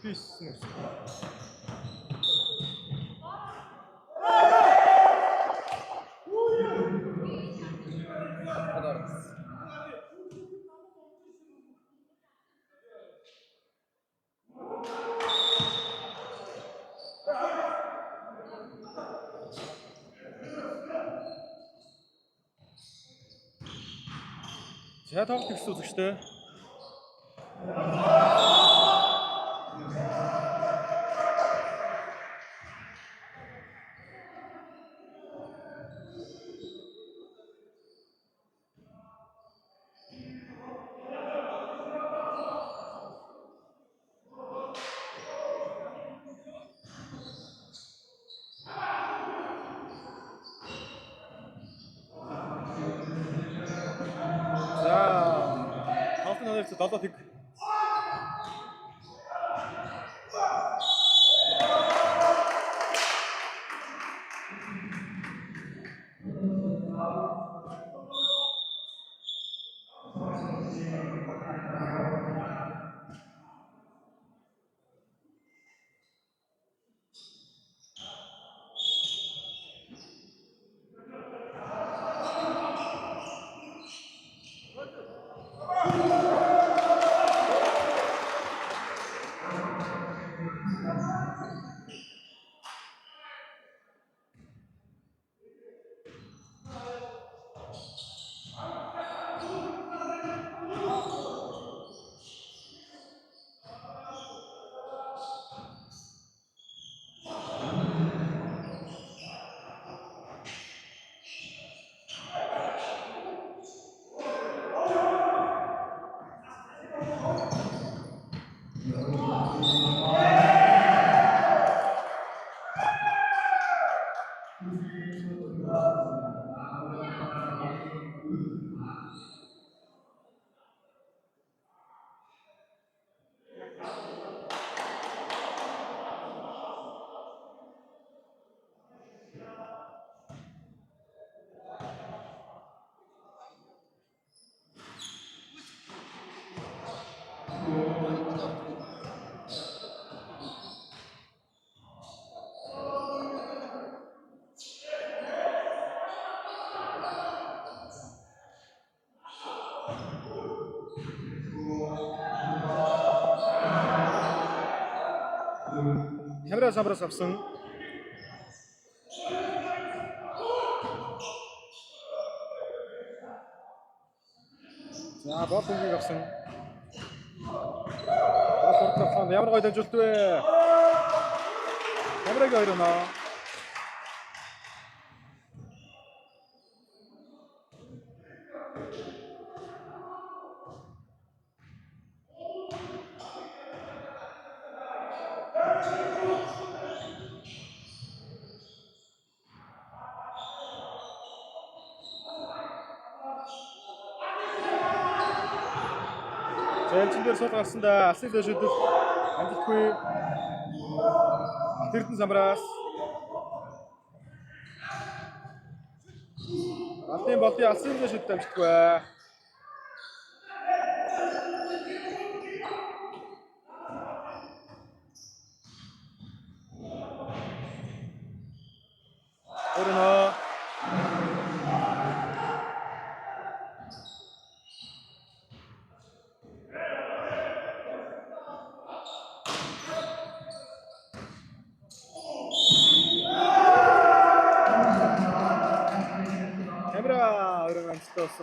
Peace. За тоглолт ихсэн үзэгчтэй. За 7 Хямраа самраас авсан. За бол хөнгөг авсан. Бол ямар гоё дамжуулт вэ? Хямрагийн 2 оноо. Зэлчин дээр сул гарсан да асыг дэшэдэл амжилтгүй Тэрдэн самраас Алтын болдын асыг дэшэдэл амжилтгүй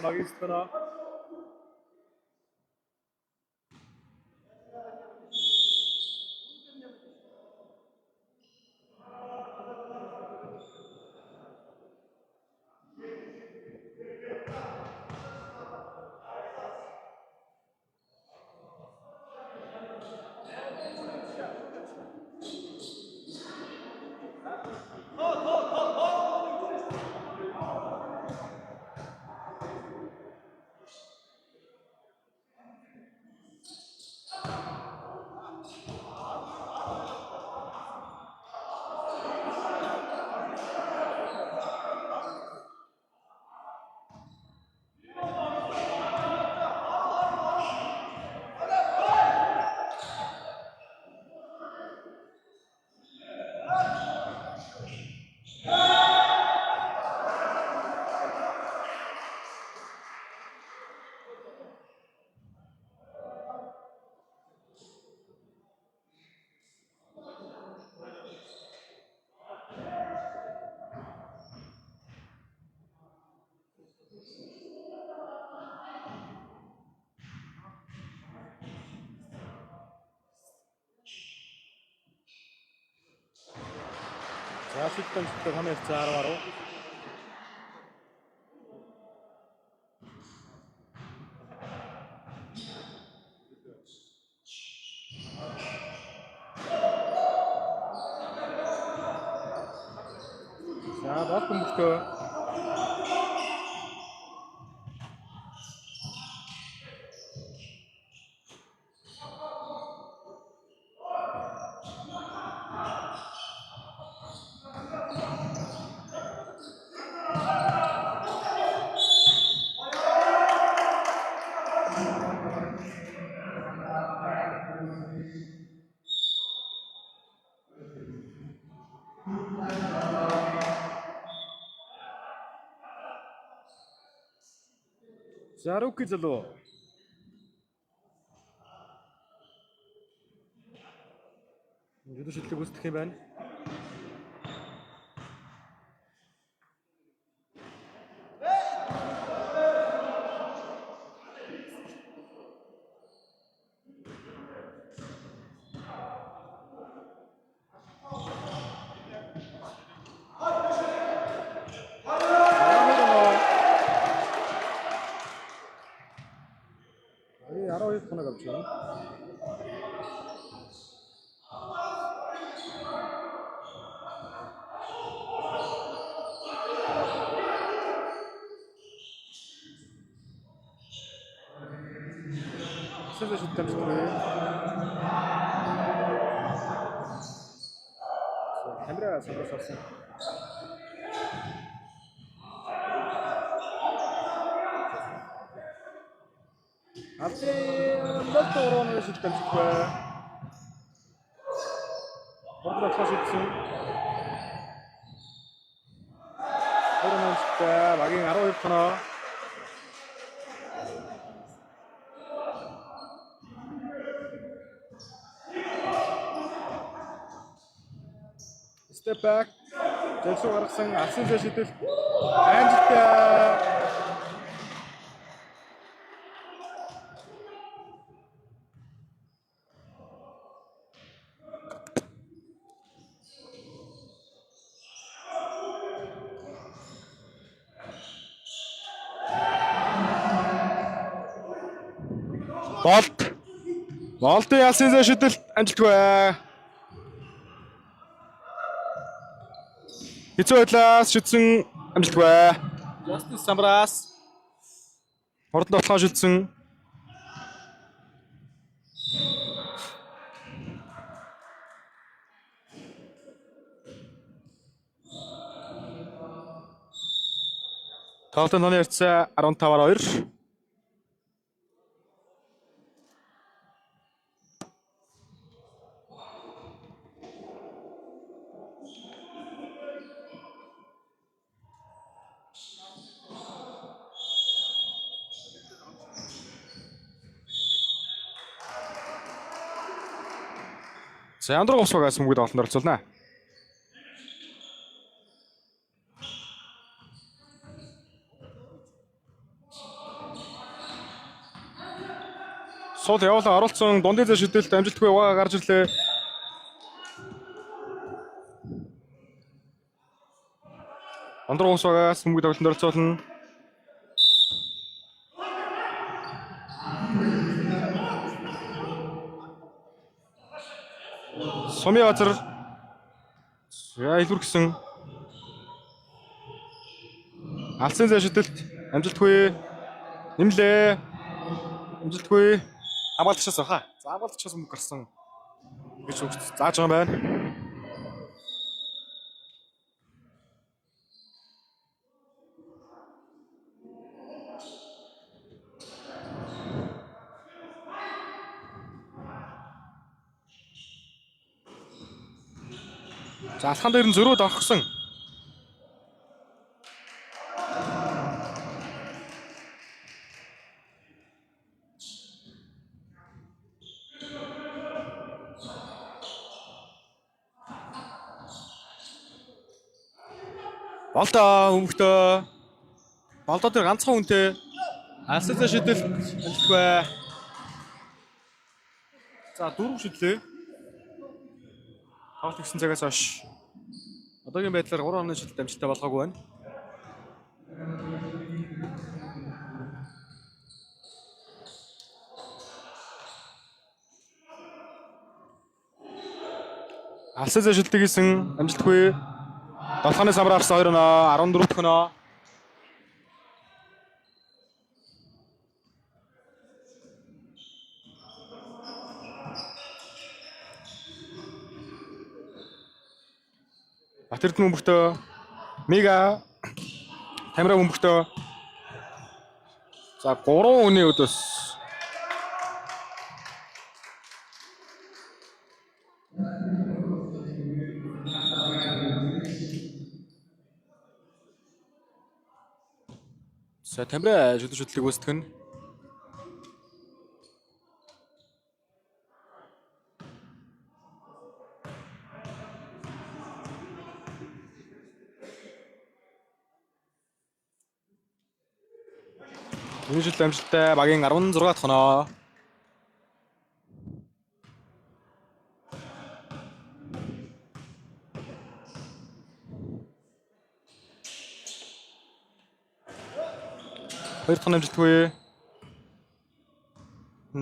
магистра шийдэлт амжилттай хамт ярьцаа 10-10. За бол бөмбөлтөө. За руки залуу. Юуд шийдлэг үүсгэх юм байна. Хоног авч байна. Сэвэж утамжтай. Камера саврасан. Алт орооны шилтэмжтэй. Ордоо хашигдсан. Орооноостай багийн 12 тоноо. Step back. Зөвсөг гаргасан алсын зэ шидэл. Амжилттай. Болтын ялсын зэ шидэл амжилтгүй. Хэцүү байдлаас шидсэн амжилтгүй. Justice Samras ордон толгой шидсэн. Тоглолтын тооны ярцаа 15-2. За Андруу Усбагаас мөнгөд олонд оролцуулна. Сул явуулан оролцсон дундын зэ шидэлт амжилтгүй угаа гарч ирлээ. Андруу Усбагаас мөнгөд олонд оролцуулна. Сумын газар илүүрхсэн алсын зэ шидэлт амжилтгүй нэмлээ. Амжилтгүй хамгаалагчаас баха. За хамгаалагчаас мөнгө гарсан гэж зааж байгаа юм байна. За алхан дээр нь зөрүүд орхсон. Болтоо өмгтөө. Болтоо дээр ганцхан үнтэй. Алсын зэ шидэлт амжилтгүй. За 4 шидлээ. Тоглолт ихсэн цагаас хойш Одоогийн байдлаар 3 оны шилжилт амжилттай болгоогүй байна. Алсын шилжилтийг хийсэн амжилтгүй. 7 оны самбар авсан 2 оноо 14 дахь оноо. Батэрдэн бөмбөгтөө Мега Тамира бөмбөгтөө. За 3 өний өдөөс За Тамира шүтлэг үүсгэх нь. Энэ жил амжилттай багийн 16 дахь оноо. Хоёр дахь амжилтгүй.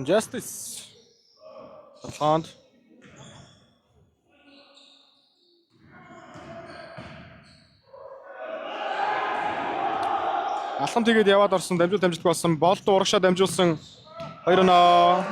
Justice. Фонд. Алхам тэгээд яваад орсон дамжуулт амжилтгүй болсон. Болт урагшаа дамжуулсан 2 оноо.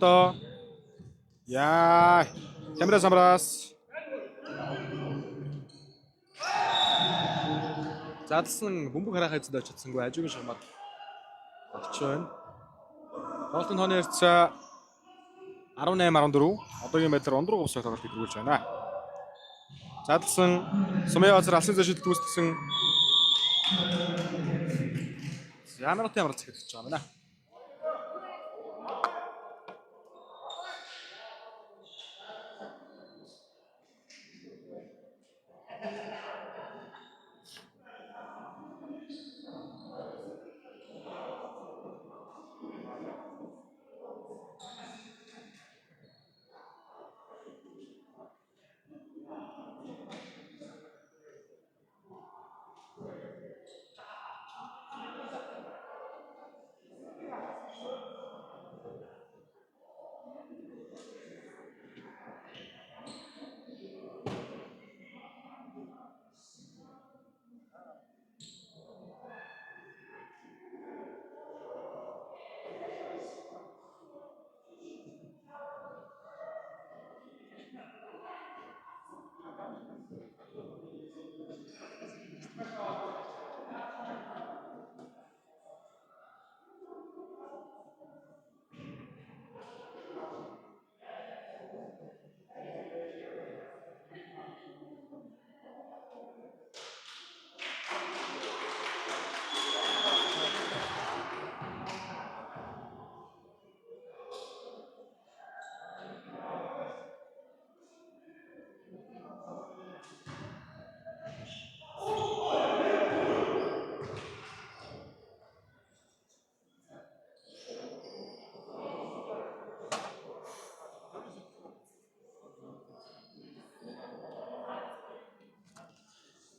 Болтоо. Яа. Тамира самраас. Задлсан бөмбөг харахаа эзэд очиж чадсангүй хажуугийн шамаар авч байна. Болтон тооны харьцаа 18-14. Одоогийн байдлаар ондруу говсоо тоглолт илрүүлж байна. Задлсан Сумын базар алсын шилжилт үүсгэсэн. Ямар ч хэлж байгаа юм байна.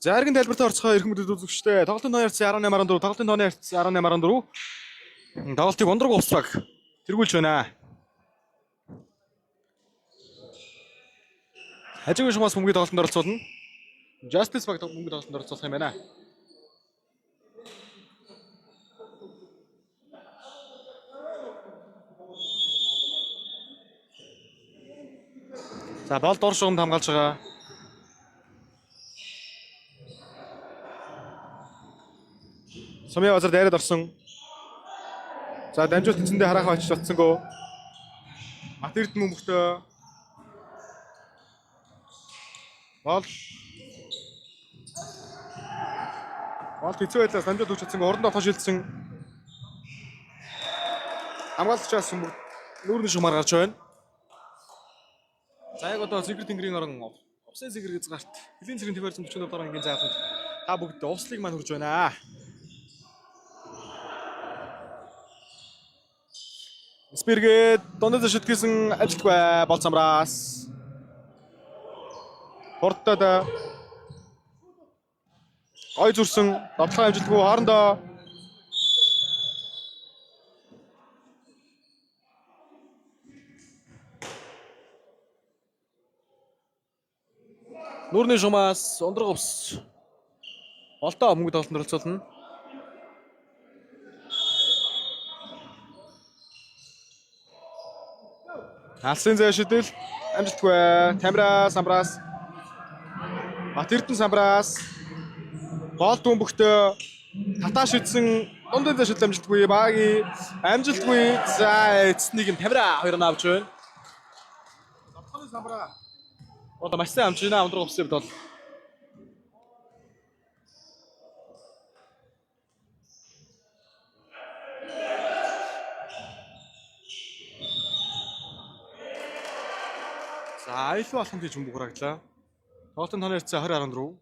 За эргэн тайлбартаа орцгоо эрхэм мэдээд үзэгчтэй. Тоглолтын тооны харьцаа 18-14, тоглолтын тооны харьцаа 18-14. Тоглолтыг ондрог усраг тэргүүлж байна. Хажуугийн шумаас бөмбөгийн тоглолтод оролцуулна. Justice баг бөмбөгийн тоглолтод оролцуулах юм байна. За бол дор шугамд хамгаалж байгаа. Сумын базар дайраад орсон. За дамжуулт эцэндээ хараахан очиж татсангүй. Бат Эрдэнэ мөнхтөө бол хэцүү байлаа дамжуулт өгч чадсангүй. Орондоо тоо шилжсэн. Хамгаалагчаас нүүрний шумаар гарч байна. За яг одоо Зэгэр тэнгэрийн орон Овсын Зэгэр хязгаарт Хэлийн цэргийн төвөр 144 дараа ингийн заалтанд та бүгд Овслыг маань хүрж байна. Спиргээд дондоо шитгэсэн ажилтгүй бол самраас. Хурдтаа гой зүрсэн дотлоо амжилтгүй хоорондоо нүүрний шумаас ундраг өвс болтоо мөнгө тоглолтод оролцуулна. Алсын зэ шидэл амжилтгүй Тамира самбраас Бат Эрдэнэ самбраас бол дүнбөхтөө татаа шидсэн дундын зэ шидэл амжилтгүй багийн амжилтгүй за эцнийг нь Тамира 2 авч байна. Завханы самбраа одоо маш сайн амж байна ундраг өвсөд бол за айлуу алхам гэж хүн бүграаглаа. Тоглолтын тооны хязгаар 20-14.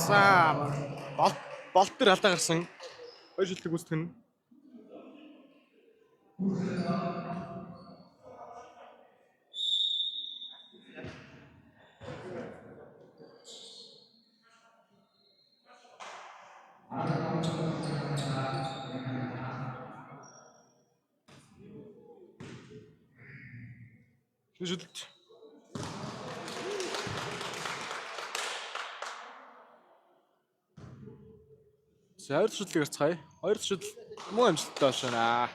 За болт төр алдаа гарсан. Хоёр шилдэг үүсгэн. Шилд. За хоёр шилдэг гарцгаая. Хоёр шидэл муу амжилттай байна.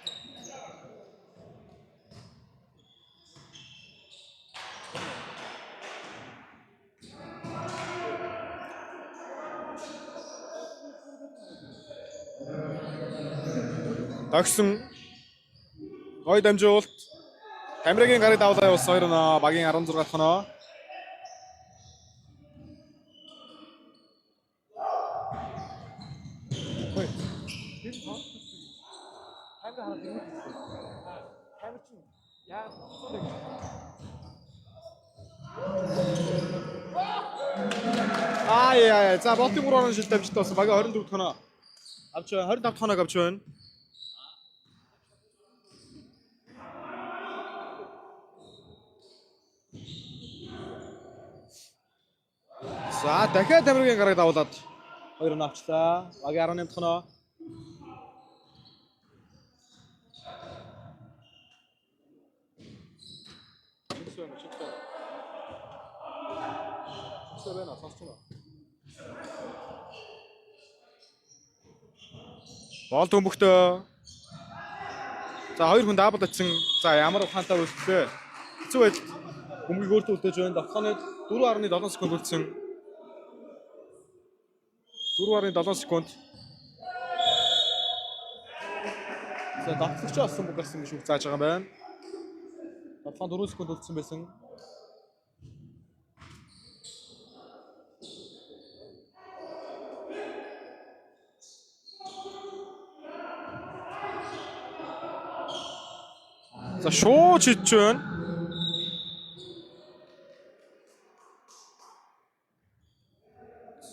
Дагсан гой дамжуулт Тамирагийн гарыг давлаа явуулсан 2 оноо багийн 16 дахь оноо. Яа за болтын 3 оноо шилт амжилттай болсон. Багийн 24 дахь оноо авч 25 дахь оноог авч байна. За дахиад Тамирагийн гарыг давуулаад 2 оноо авчлаа. Багийн 18 дахь оноо. Бол дүнбөхтөө. За хоёр хүн даабл атсан. За ямар ухаантай үлдлээ. Хэцүү байдал. Бөмбөгийг өөртөө үлдээж байна. Давханы 4.7 секунд үлдсэн. 4.7 секунд. За давтлагч болсон бүх гарсан гэж үг зааж байгаа юм байна. Давханы 4 секунд үлдсэн байсан. За шууд шидэж байна.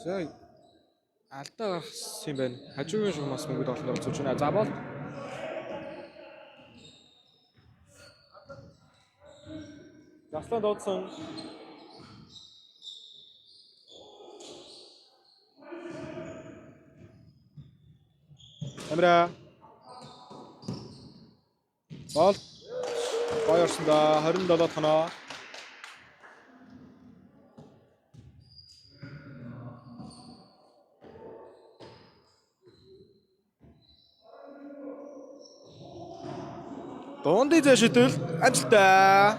За алдаа гарсан юм байна. Хажуугийн шумаас мөнгө тоглолтод оролцож байна. За бол Заслан дуудсан. Тамира бол гой орсондоо 27 дахь оноо. Дундын зэ шидэл амжилттай.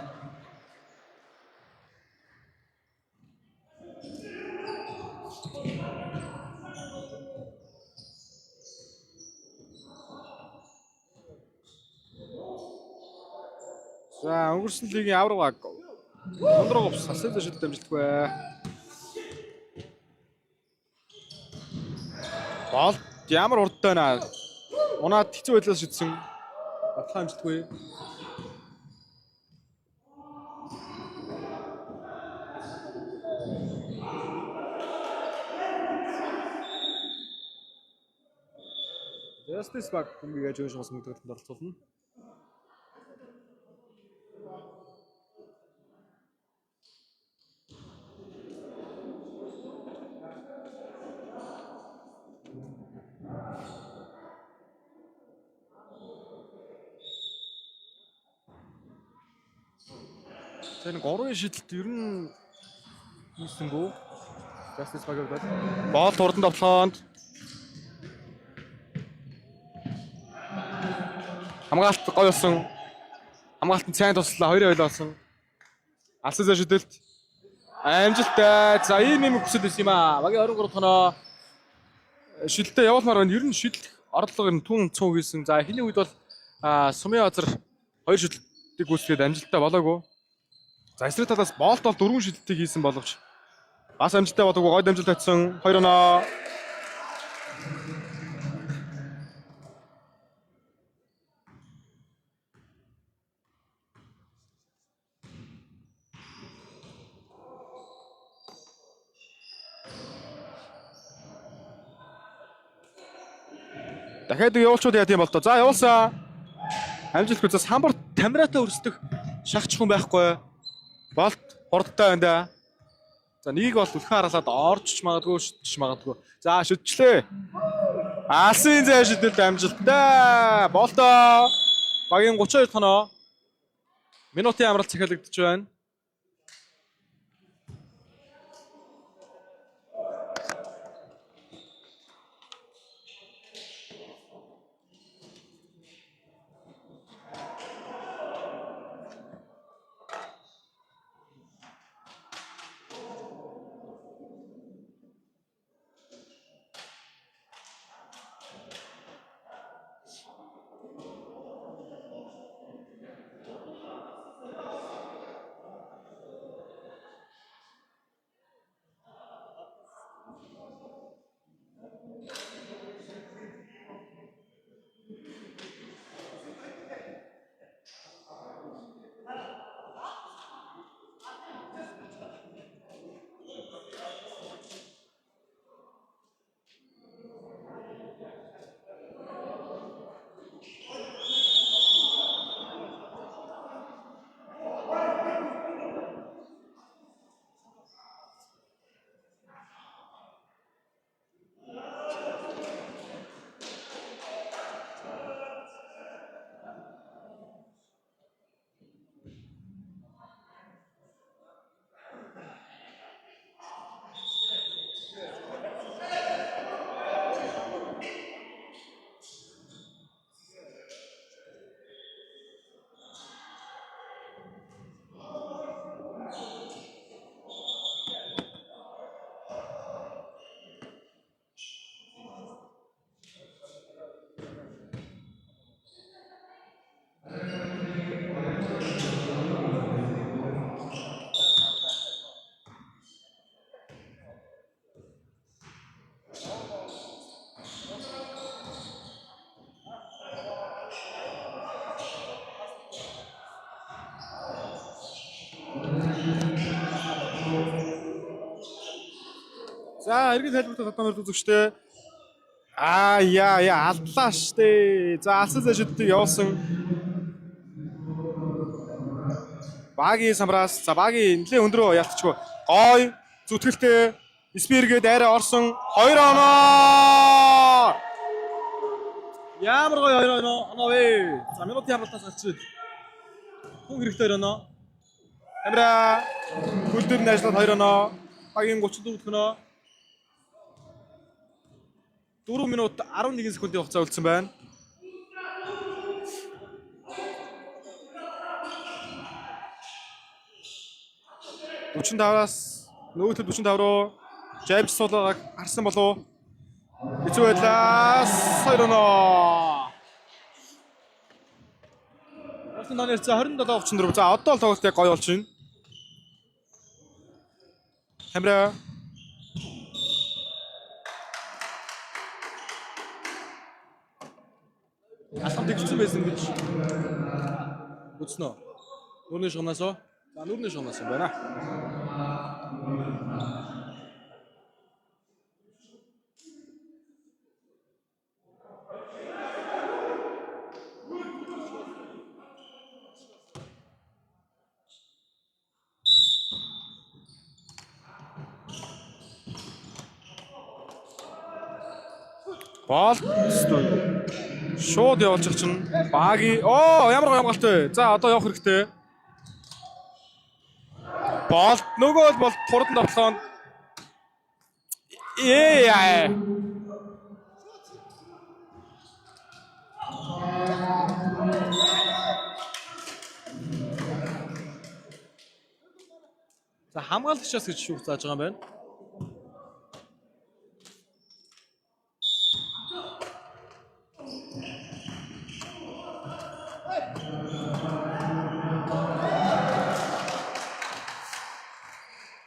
За өнгөрсөн лигийн авраг ондрог авсан асуулт шийдэлт амжилтгүй. Бол ямар урдтай байна. Унаад хэцүү байдлаас шидсэн. Батлаа амжилтгүй. Justice баг хүмүүст яаж уушгаас мөнгөлтөнд оролцуулна. Тэр 3-ын шидэлт ер нь хийсэнгүү. Justice баг бол боол хурдан тоглоонд хамгаалалт гоё болсон. Хамгаалтанд сайн туслаа 2-2 болсон. Алсын шидэлт амжилттай. За ийм юм хүсэл байсан юм аа. Багийн 23 тоноо шидэлтэд явуулмаар байна. Ер нь шидэлт орлого нь түн цуу хийсэн. За эхний үед бол Сумын Азар 2 шидэлтийг гүйцэтгэхэд амжилттай болоогүй. За эсрэг талаас боолт бол 4 шидэлтийг хийсэн боловч бас амжилттай болоогүй. Гойд амжилт татсан 2 оноо. Дахиад явуулчууд яа тийм бол тоо. За явуулсан. Амжилтгүй. За самбар камератаа өрсдөг шахч хүн байхгүй. Болт хурдтай байна да. За нэгийг бол үлхэн хараалаад орж магадгүй шидэж магадгүй. За шидчихлээ. Алсын зэ шидэлт амжилттай. Болтоо багийн 32 тоноо. Минутын амралт захиалагдчих байна. За эргэн тайлбарт татамаар үзэгчтэй. Яа алдлаа штэ. За алсын шидэлтийг явуулсан. Багийн самраас за багийн нэлээ өндрөө ялцчихгүй. Гой зүтгэлтэй спиргээд арай орсон 2 оноо. Ямар гоё 2 оноо вэ? За минутын хамгаалтаас гарч ирээд. Хүн хэрэгтэй 2 оноо. Камера хүлдэр нь ажиллаад 2 оноо. Багийн 34 тоноо. 4 минут 11 секундын хугацаа үлдсэн байна. 45-аас нөөтөл 45 руу James суулгааг харсан болов. Хэцүү байлаас 2-0. Алтан тооны хязгаар 27-34. За одоо л тоглолт яг гоё болж байна. Хамра Алхам тэгсэн байсан гэж үзнэ. Нүрний шугнаас оо. За нүрний шугнаас юм байна. Бол шууд явуулчих чинь баги ямар гомгалт вэ? За одоо явах хэрэгтэй. Бол нөгөө бол хурдан тоглоом. За хамгаалагчаас гэж шүүх зааж байгаа юм байна.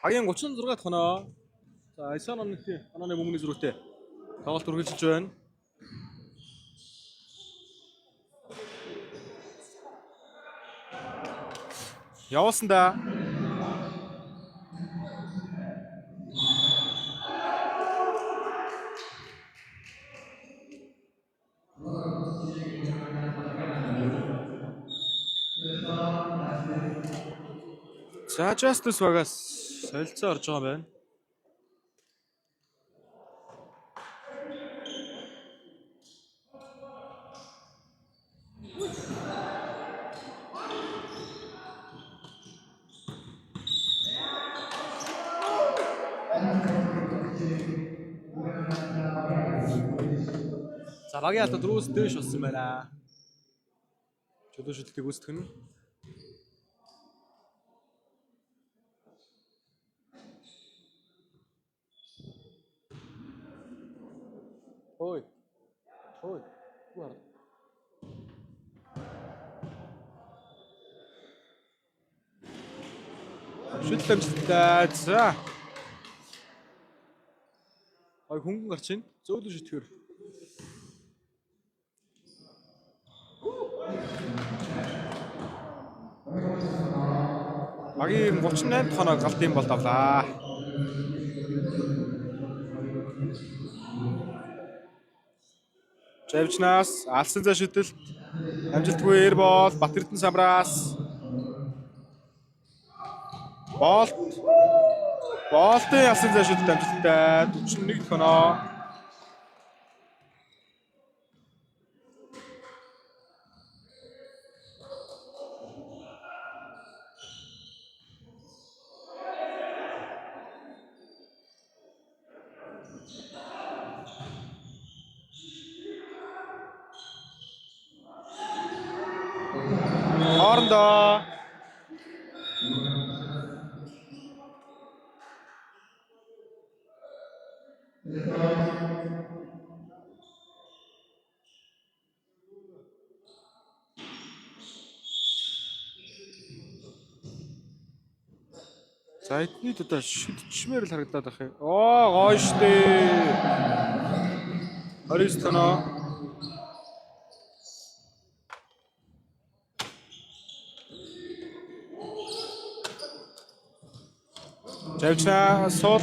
Хагийн 36 тоноо. За Айсан онооны мөнгөний зөрүүтэй тоглолт үргэлжилж байна. Явуулсан да. За Justice багаас солилцоо орж байгаа юм байна. За багийн алда дөрөвс дэвш болсон байна. Чөлөө шүтлийг үүсгэх нь. Ой. Гуар. Шүтэл амжилттай. За. Ой хөнгөн гарч ийн. Зөөлөн шүтгэр. Багийн 38 тоноо галт юм бол давлаа. Жавчнаас алсан зай шүтэлт амжилтгүй эрбол Батэрдэн самраас болтын алсан зай шүтэлт амжилттай 41 тоноо. Хоорондоо за эдний одоо шидчмээр л харагдаад байх юм. Гоё штэ. 29 тоноо. Жавчна суул.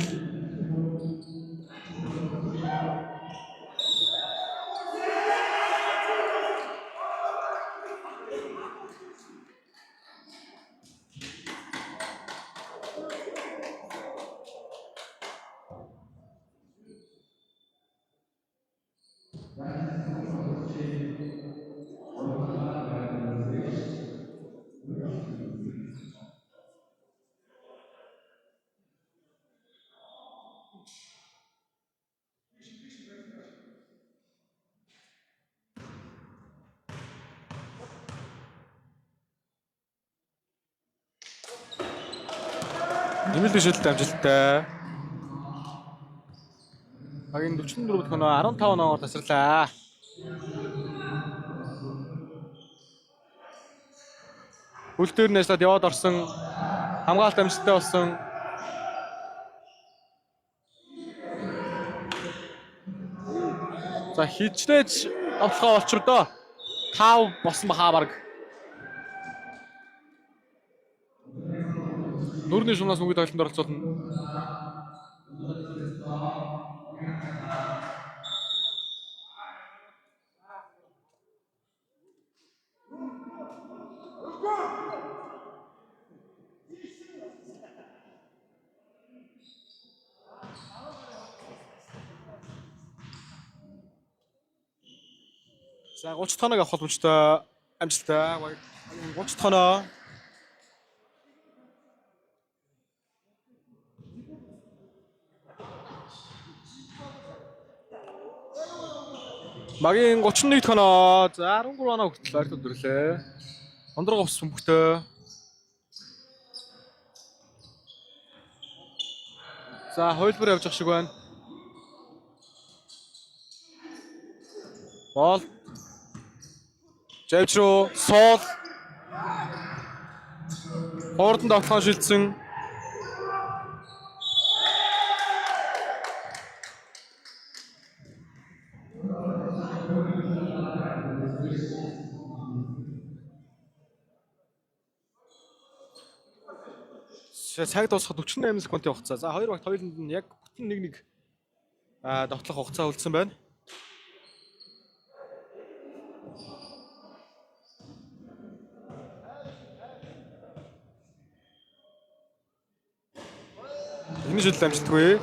Нэмэлт шилжилт амжилттай. Багийн 44 дахь оноо 15 оноогоор тасарлаа. Хөл дээр нэслээд яваад орсон хамгаалалт амжилттай болсон. За хичнээн автлахаа болчихдоо. 5 босон бахаа баг. Нүрийн шунаас мөнгө тоглолтод оролцуулна. За 30 тоног авах боломжтой амжилттай. 30 тоноо. Багийн 31 тоноо. За 13 оноо хүртэл ойртол дөрлөө. Ондрог авсан бөхтөө. За хойлбор явж ах шиг байна. Бол Жавч руу соол. Хоордонд автхан шилжсэн. Цаг дуусахад 48 секундын хугацаа. За хоёр багт хоёуланд нь яг бүтэн нэг довтлох хугацаа үлдсэн байна. Энэ шилжилт амжилтгүй.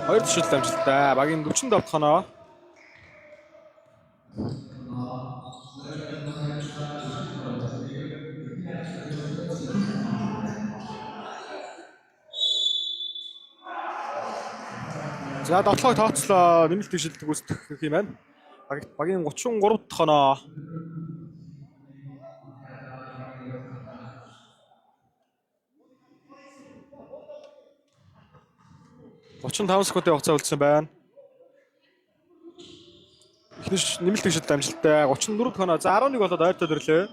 Хоёр шилжилт амжилттай. Багийн 40 давтах оноо. За довтлогыг тооцлоо. Нэмэлт шилжилт үүсгэх юм байна. Багийн 33 дахь оноо. $35 секундын хугацаа үлдсэн байна. Эхний нэмэлт шилжилт амжилттай 34 дахь оноо. За 11 болоод ойртол ирлээ.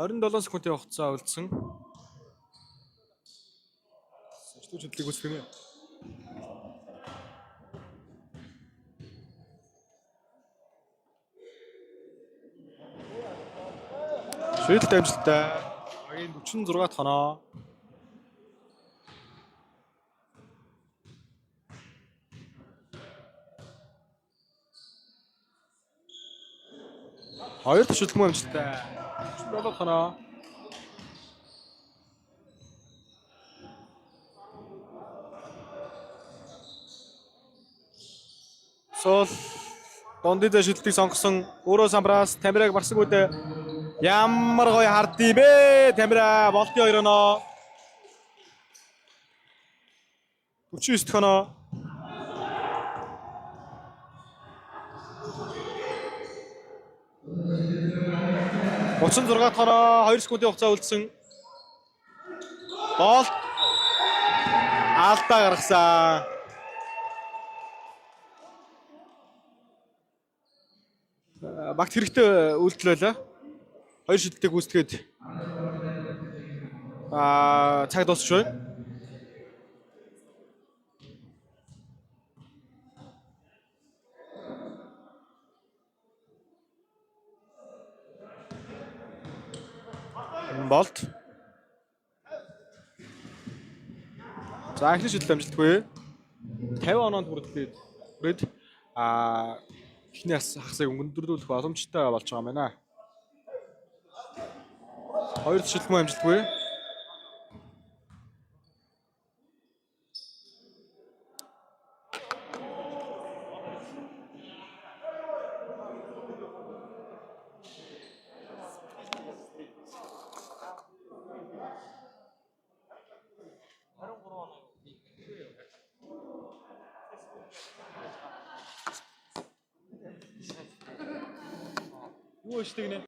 $27 секундын хугацаа үлдсэн. Шилжилтийг үүсгэнэ. Шилжилт амжилттай. Багийн 46 дахь оноо. Хоёр дахь шилжилт амжилттай. 47 дахь оноо. Сол дондид шилжилтийг сонгосон өөрөө самбраас Тамираг барсагуудаа ямар гоё хард юм бэ? Тамира болтын 2 оноо. 49 дахь оноо. $36 дахь оноо 2 секундын хугацаа үлдсэн. Бол алдаа гаргасан. Багт хэрэгтэй үйлдэл байлаа. Хоёр шилжилтийг үүсгээд цаг дуусч байна. Болт. За эхний шилжилт амжилтгүй. 50 оноонд хүрээд эхний хагасыг өндөрлүүлэх боломжтой болж байгаа юм байна. Хоёр шилжилт амжилтгүй. Өөштэй гинэ.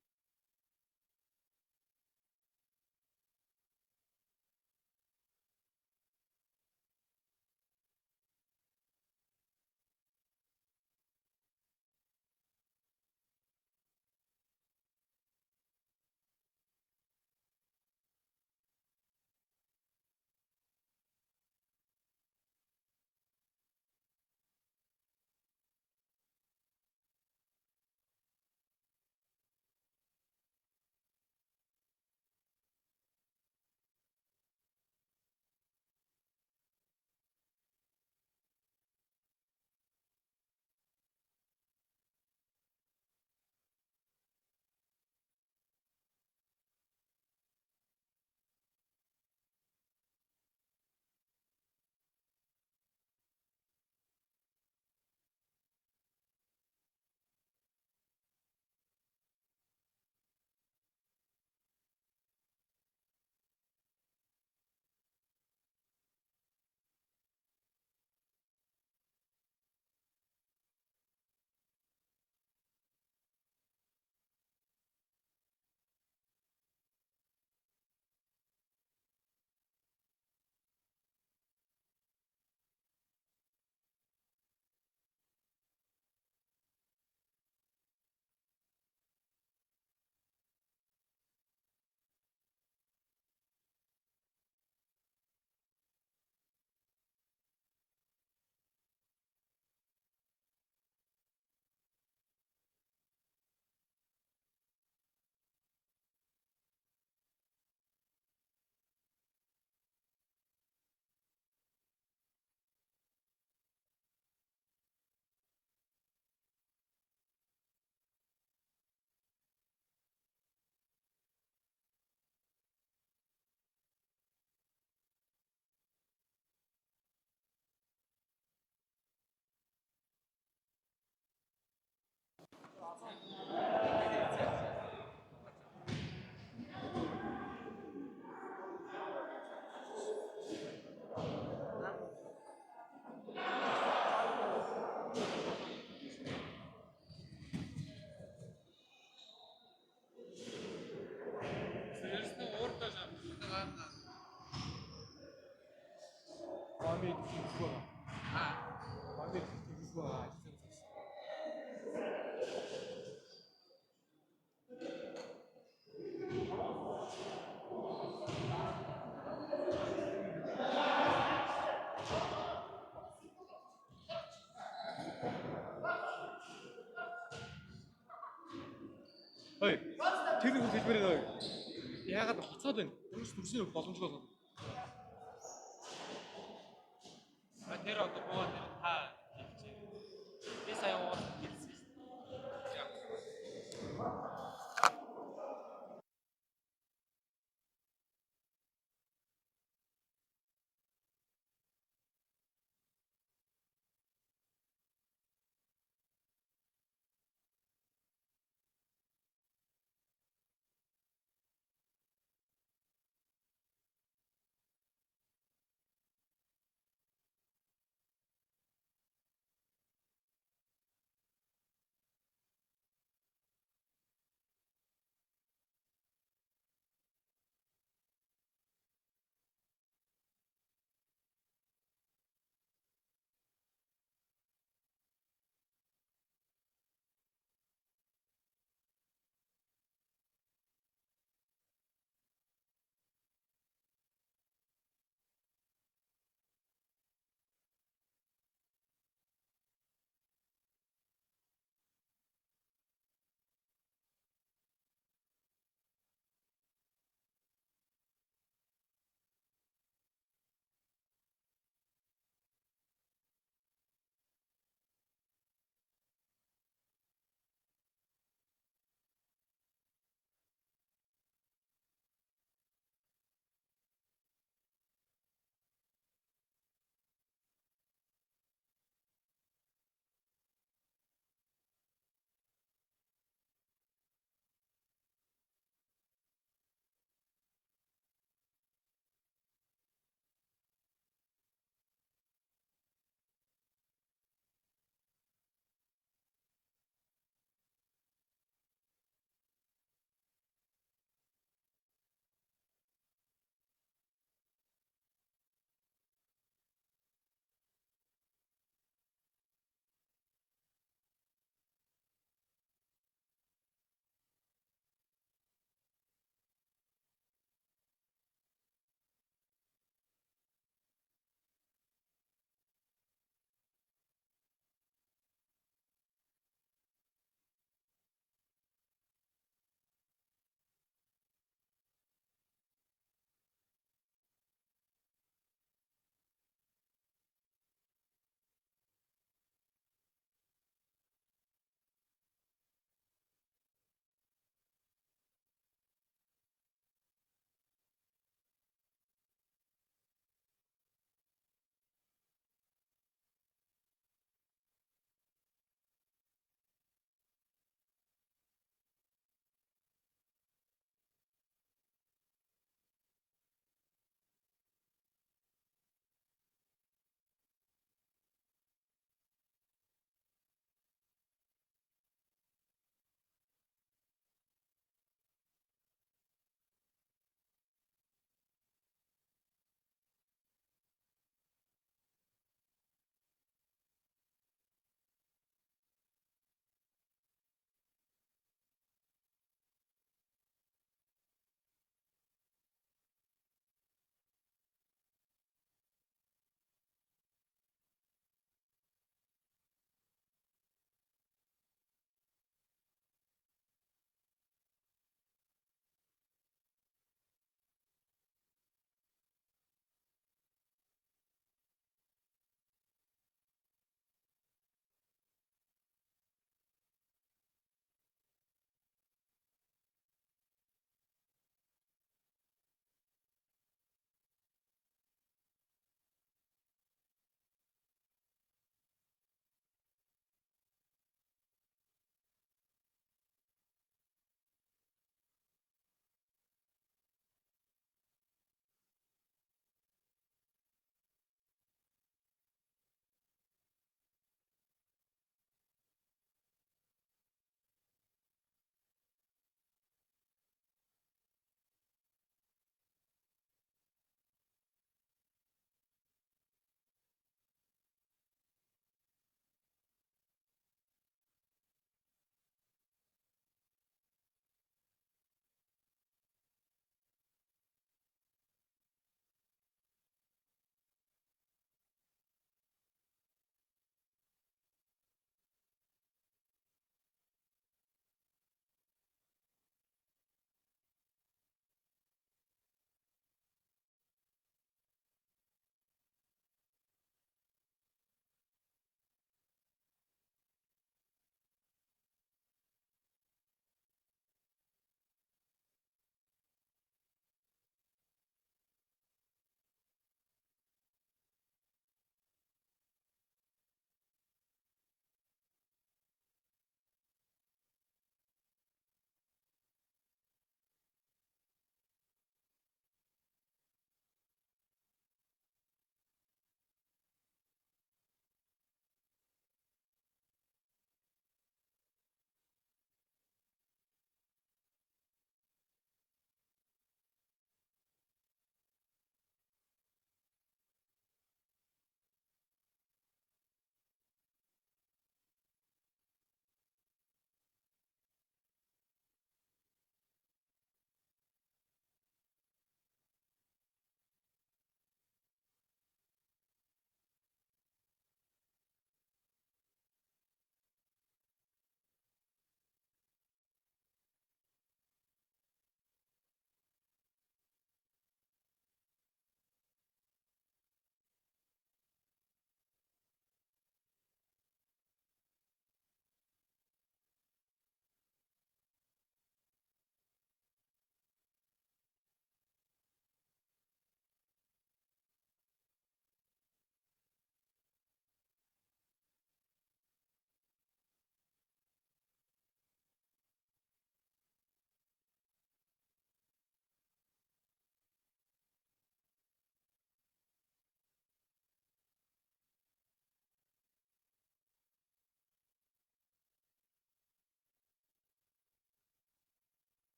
Мамид хийхгүй. Мамид хийхгүй. Ой. Тэр нэг хэлбэрээ нөө. Яагаад хоцоод байна? Ямар ч төрсний боломжгүй болоод. Тэр одоо боо тэр та хэлчихээ. Би сая уусан хэлсэн шүү дээ.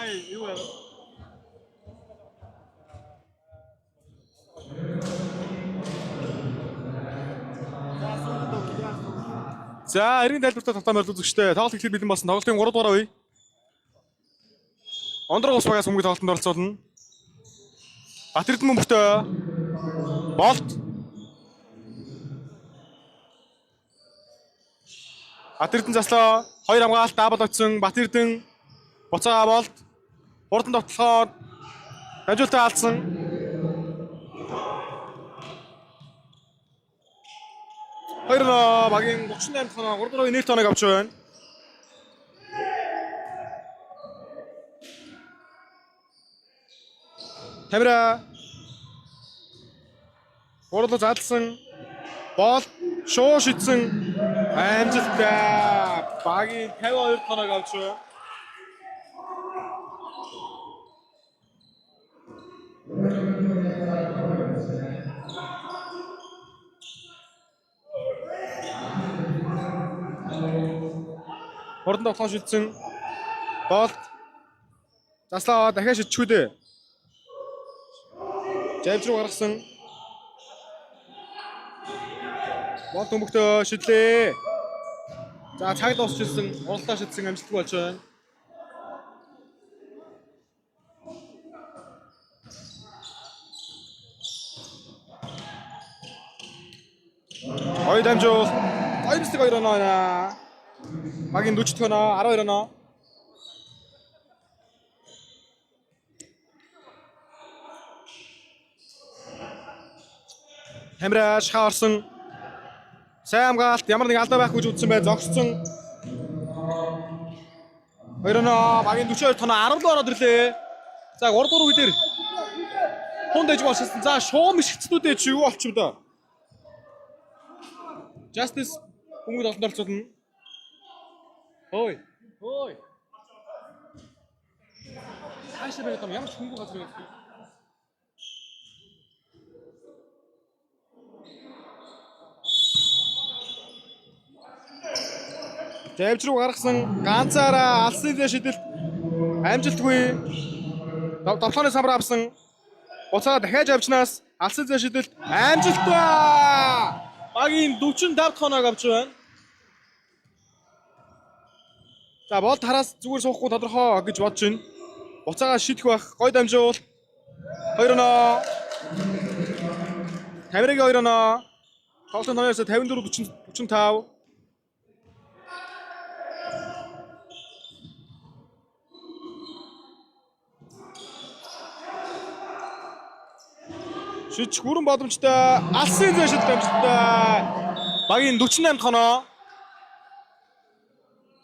хай юу яа. За, эрийн тайлбартай тавтаа морил үзэгчтэй. Тоглолт эхлэх бэлэн болсон. Тоглолтын 3 дугаар үе. Ондрог ус багаас өмнө тоглолтод оролцуулна. Батэрдэн мөнхтэй. Болт. Батэрдэн заслаа. 2 хамгаалалт даабал очсон. Батэрдэн буцаага болт. Хурдан тоглохоор хажуултаа алдсан. Хоёроо багийн 38 тоноо 3 дугаар нэр тоног авч байна. Тамира. Гурлуу задлсан. Бол шуу шидсэн. Амжилттай багийн 52 тоног авч байна. Хурдан тоглоом шилжсэн. Болт. Заслаа дахиад шидчихүү дээ. Жавж руу гаргасан. Болт өмгтөө шидлээ. За цаг дуусчихсан. Уралдаа шидсэн амжилтгүй болж байна. Хоёр дамжуул. 2-2 оноо. Багийн 40 тоноо 12 оноо. Тамира шахаарсан. Сайн хамгаалт ямар нэг алдаа байхгүй гэж үзсэн бай. Зогссон. 2 оноо багийн 42 тоноо 10 ороод ирлээ. За 3 дугаар үе дээр хунд ээж болчихсон. За шуум ишгцнүүдээ чи юу болчих вэ дөө? Justice хүмүүд олонд орцуулна. Ой. Ой. Хаашаа байх юм ямар ч хөнгө газар байх. Жавж руу гаргасан ганцаараа алсны дэш шидэлт амжилтгүй довтлооны самбар авсан. Буцаа дахиад авчнаас алсны дэш шидэлт амжилттай. Багийн 45 тоног авч байна. За бол тараас зүгээр суухгүй тодорхой гэж бодож байна. Буцаага шийдэх байх. Гой дамжуул. 2 оноо. Тамирагийн 2 оноо. Тоглолтын тооноос 54-45. Шиж хүрэн боломжтой. Алсын зэшил дамжтай. Багийн 48 тоноо.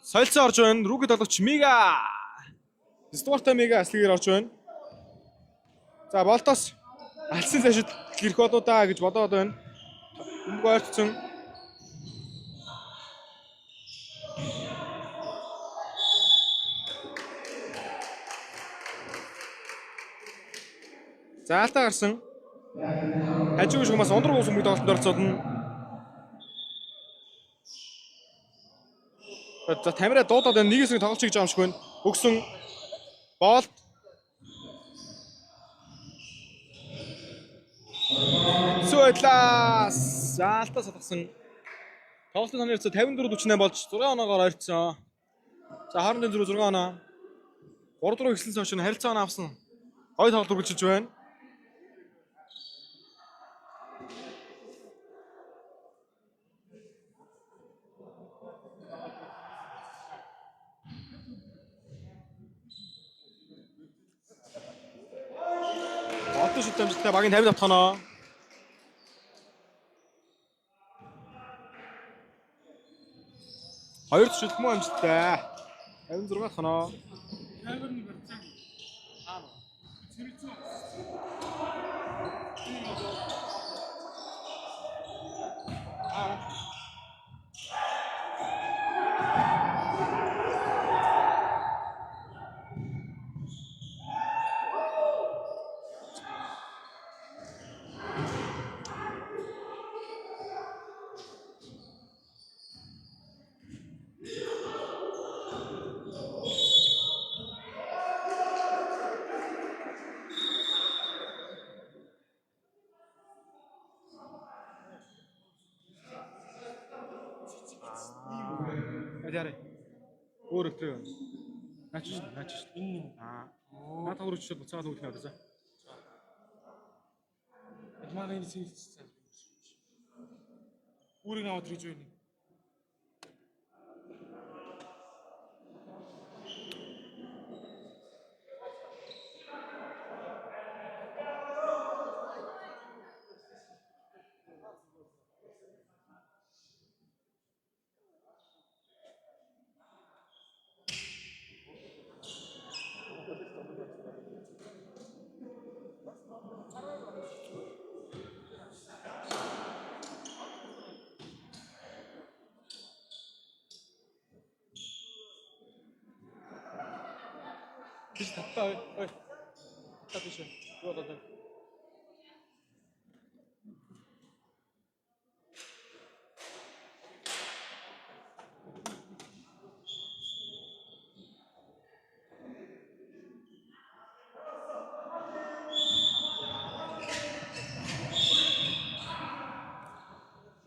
Солилцоо орж байна. Рүүгээ тоглогч Мига. Стуарта Мига аслигээр орж байна. За болтоос алсын зэшил гэрх болоо да гэж бодоод байна. Өмнөг ойртсон. Заалтаа гарсан. Хажуугийн шугамаас ондрог ус өмнөд тоглолтод орцуулна. За Тамира дуудаад байна. Нэгээс нэг тоглолч хийж байгаа юм шиг байна. Өгсөн болт. Суэтлас. Заалтаа сатгсан. Тоглолтын тооны хэсэг 54-48 болж 6 оноогоор ойртсон. За хоорондын зөрүү 6 оноо. 3 дөрөв эхэлсэн хойш харилцаа оноо авсан. Гой тоглолт үргэлжилж байна. Отто шүт амжилттай багийн 50 тоноо. Хоёр шүт мөн амжилттай. 56 тоноо. яарэ. Өөр өтрөө. Наач шүү. Энэ. Наа таврч шууд буцаад үлдэх надад за. Манай энэ сэлцсэн. Үрийг аваад ирж байна. Биш татаа ой. Татаа биш. Юу болоод.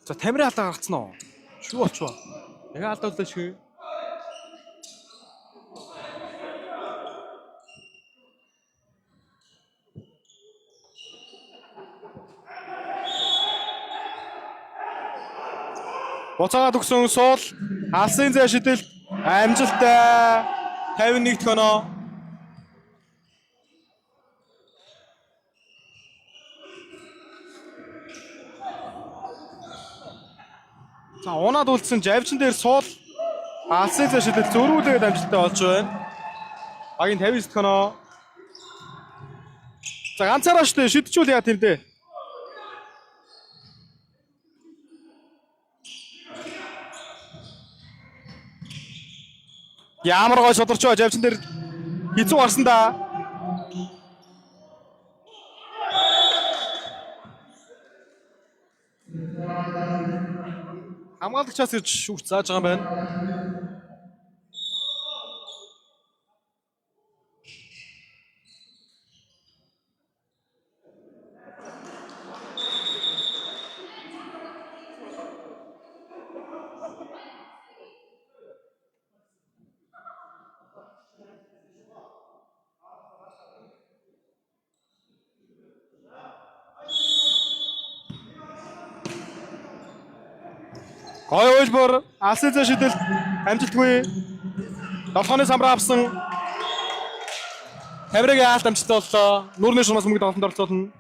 За Тамирын алдаа гаргацсан уу? Шүү болчихоо. Яг алдаа шүү. Буцаагаад өгсөн суул алсын зай шидэлт амжилттай 51 тоноо. За унаад үлдсэн жавчин дээр суул алсын зай шидэлт зөрүүлээд амжилттай болж байна. Багийн 59 тоноо. За ганцаараа штэ шидчихүүл яа тийм дээ. Ямар гой шодорч байгаа жавчин дээр хизүү гарсан да. Хамгаалагчаас ирж шүүгч зааж байгаа юм байна. Гой уйлбар алсын зай шидэлт амжилтгүй 7-ны самраа авсан. Тамирын алт амжилттай боллоо. Нүүрний шумаас мөнгө тоглолтод оролцуулна.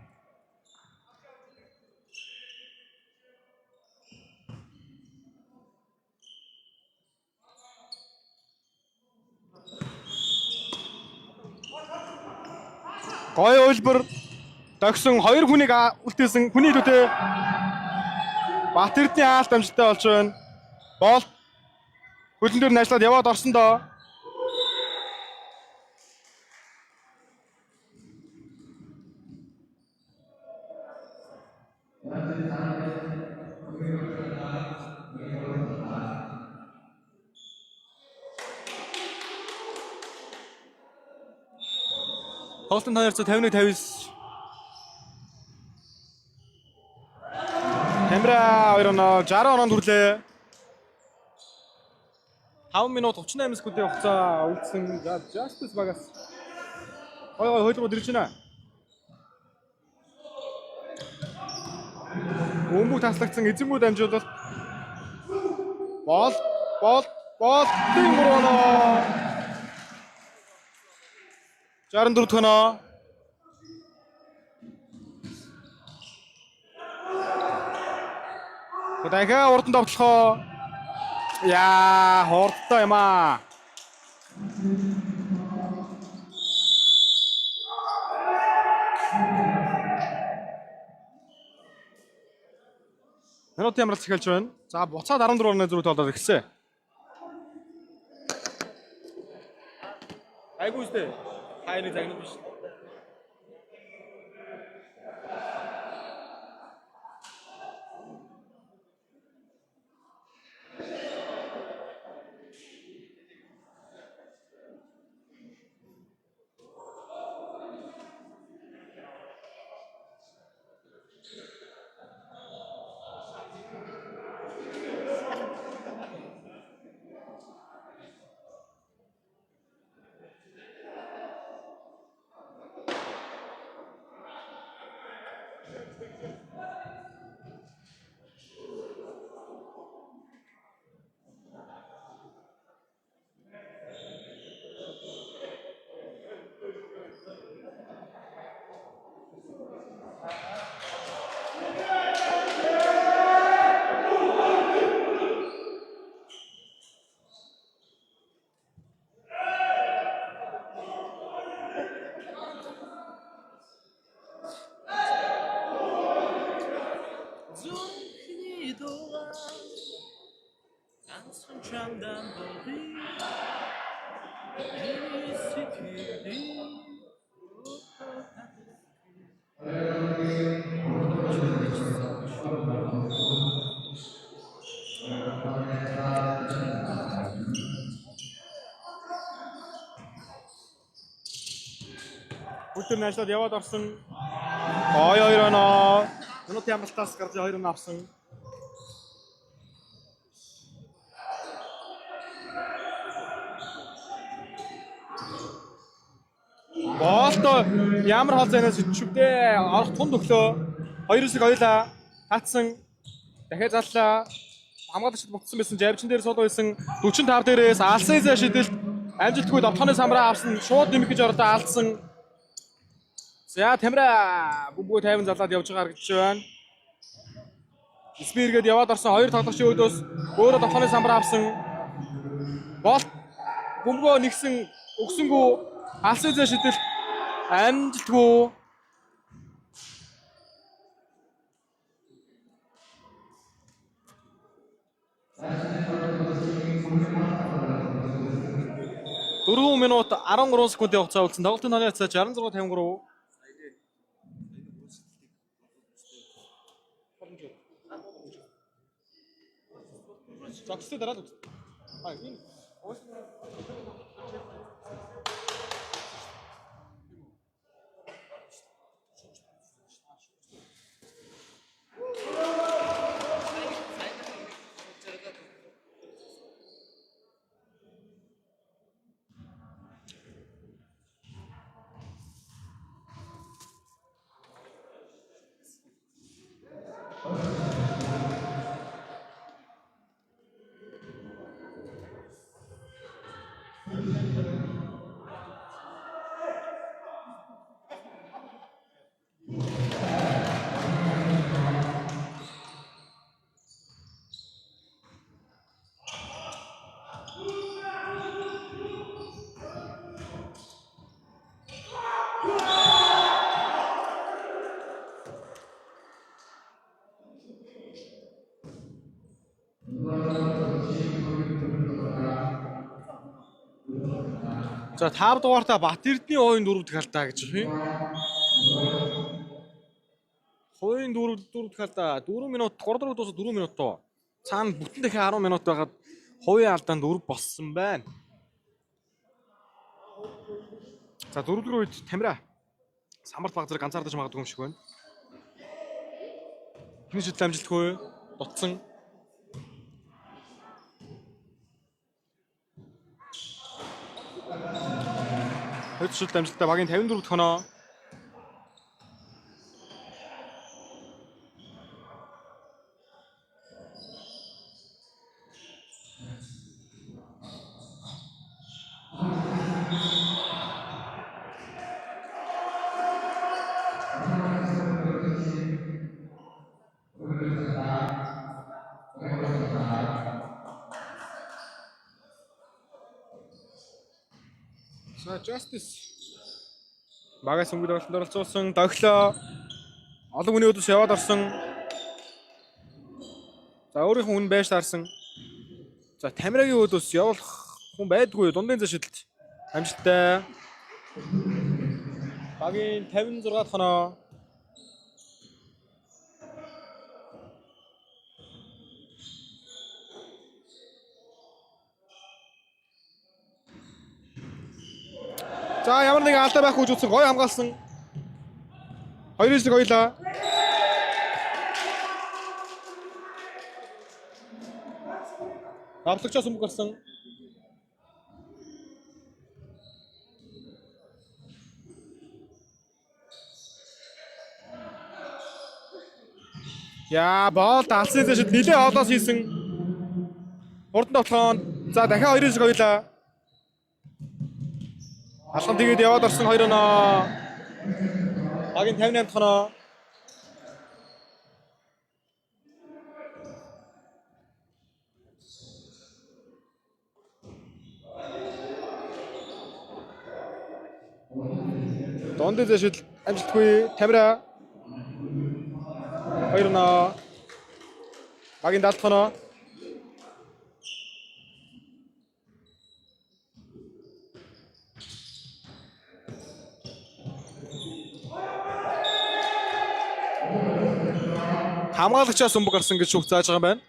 Гой уйлбар догсон 2 хүнийг үлдээсэн хүний төдөө Батэрдний алт амжилттай болж байна. Бол хөлн дээр нь ажиллаад яваад орсон доо. Тоглолтын тооцоо 51-59. Тамира 2 оноо 60 оноонд хүрлээ. 5 минут 38 секундын хугацаа үлдсэн. За Justice багаас. Гой хойлгоод ирж байна. Өмбөг таслагдсан эзэмүүд амжуулалт. Бол тийм оноо. 64 тоноо. Дахиад урдан тоглохоо. Яа, хурдтай юм аа. Минутын амралт эхэлж байна. За буцаад 14-4 тоглоод ирсэн. Айгуу үстэй. Хайны загнууд биш. Бүтэн найшлаад яваад орсон. Ой 2 оноо. Минутын амралтаас гарч 2 оноо авсан. Болто ямар хол зайнаас ичвдээ орох тунд өглөө 2-2 хоёлаа татсан. Дахиад заллаа. Хамгаалагчд богдсон байсан жавчин дээр сул байсан 45 дээрээс Алсеза шидэлт амжилтгүй довтооны самраа авсан. Шууд нэмэх гэж ороодоо алдсан. За Тамира бүгөө 50 залаад явж байгаа гэж байна. Спиргээд яваад орсон 2 тоглогчийн өөдөөс өөрөө довтооны самбар авсан. Бол бөмбөгөө нэгсэн өгсөнгүү Алсеза шидэлт амжилтгүй. Дөрвөн минут 13 секунд явцаа үлдсэн. Тоглолтын тооны хацаа 66-53. Зогстой дараад үз. Энэ за 5 дугаартаа Батэрдний хойн 4 дахь алдаа гэж байна. Хойн 4 дахь алдаа 4 минут 3 дахь дуусаад 4 минут тоо. Цаана бүтэн дахин 10 минут байгаад хувийн алдаанд 4 болсон байна. За 4 дахь үед Тамира самбарт баг зэрэг ганцаардаж магадгүй юм шиг байна. Хин шидэл амжилтгүй дутсан. Хөт шидэл амжилттай багийн 54 дахь оноо. Justice багаас өнгө тоглолтод оролцуулсан Дохлоо олон хүний өдөөс яваад орсон. За өөрийнхөө хүн байж таарсан. За Тамирагийн өдөөс явуулах хүн байдгүй дундын зэ шидэлт амжилттай. Багийн 56 дахь оноо. За ямар нэгэн алдаа байхгүй гэж үзсэн гой хамгаалсан. 2-1 хоёлаа. Давтагчаас өмг гарсан. Яа бол алсын зэшид нилээ олоос хийсэн. Хурдан тоглоом. За дахиад 2-1 хоёлаа. Алхан тэгээд яваад орсон 2 оноо. Багийн 58 дахь оноо. Дондын зэшил амжилтгүй Тамира 2 оноо. Багийн 70 дахь оноо. хамгаалагчаас өмбөг гарсан гэж шүүх зааж байгаа юм байна.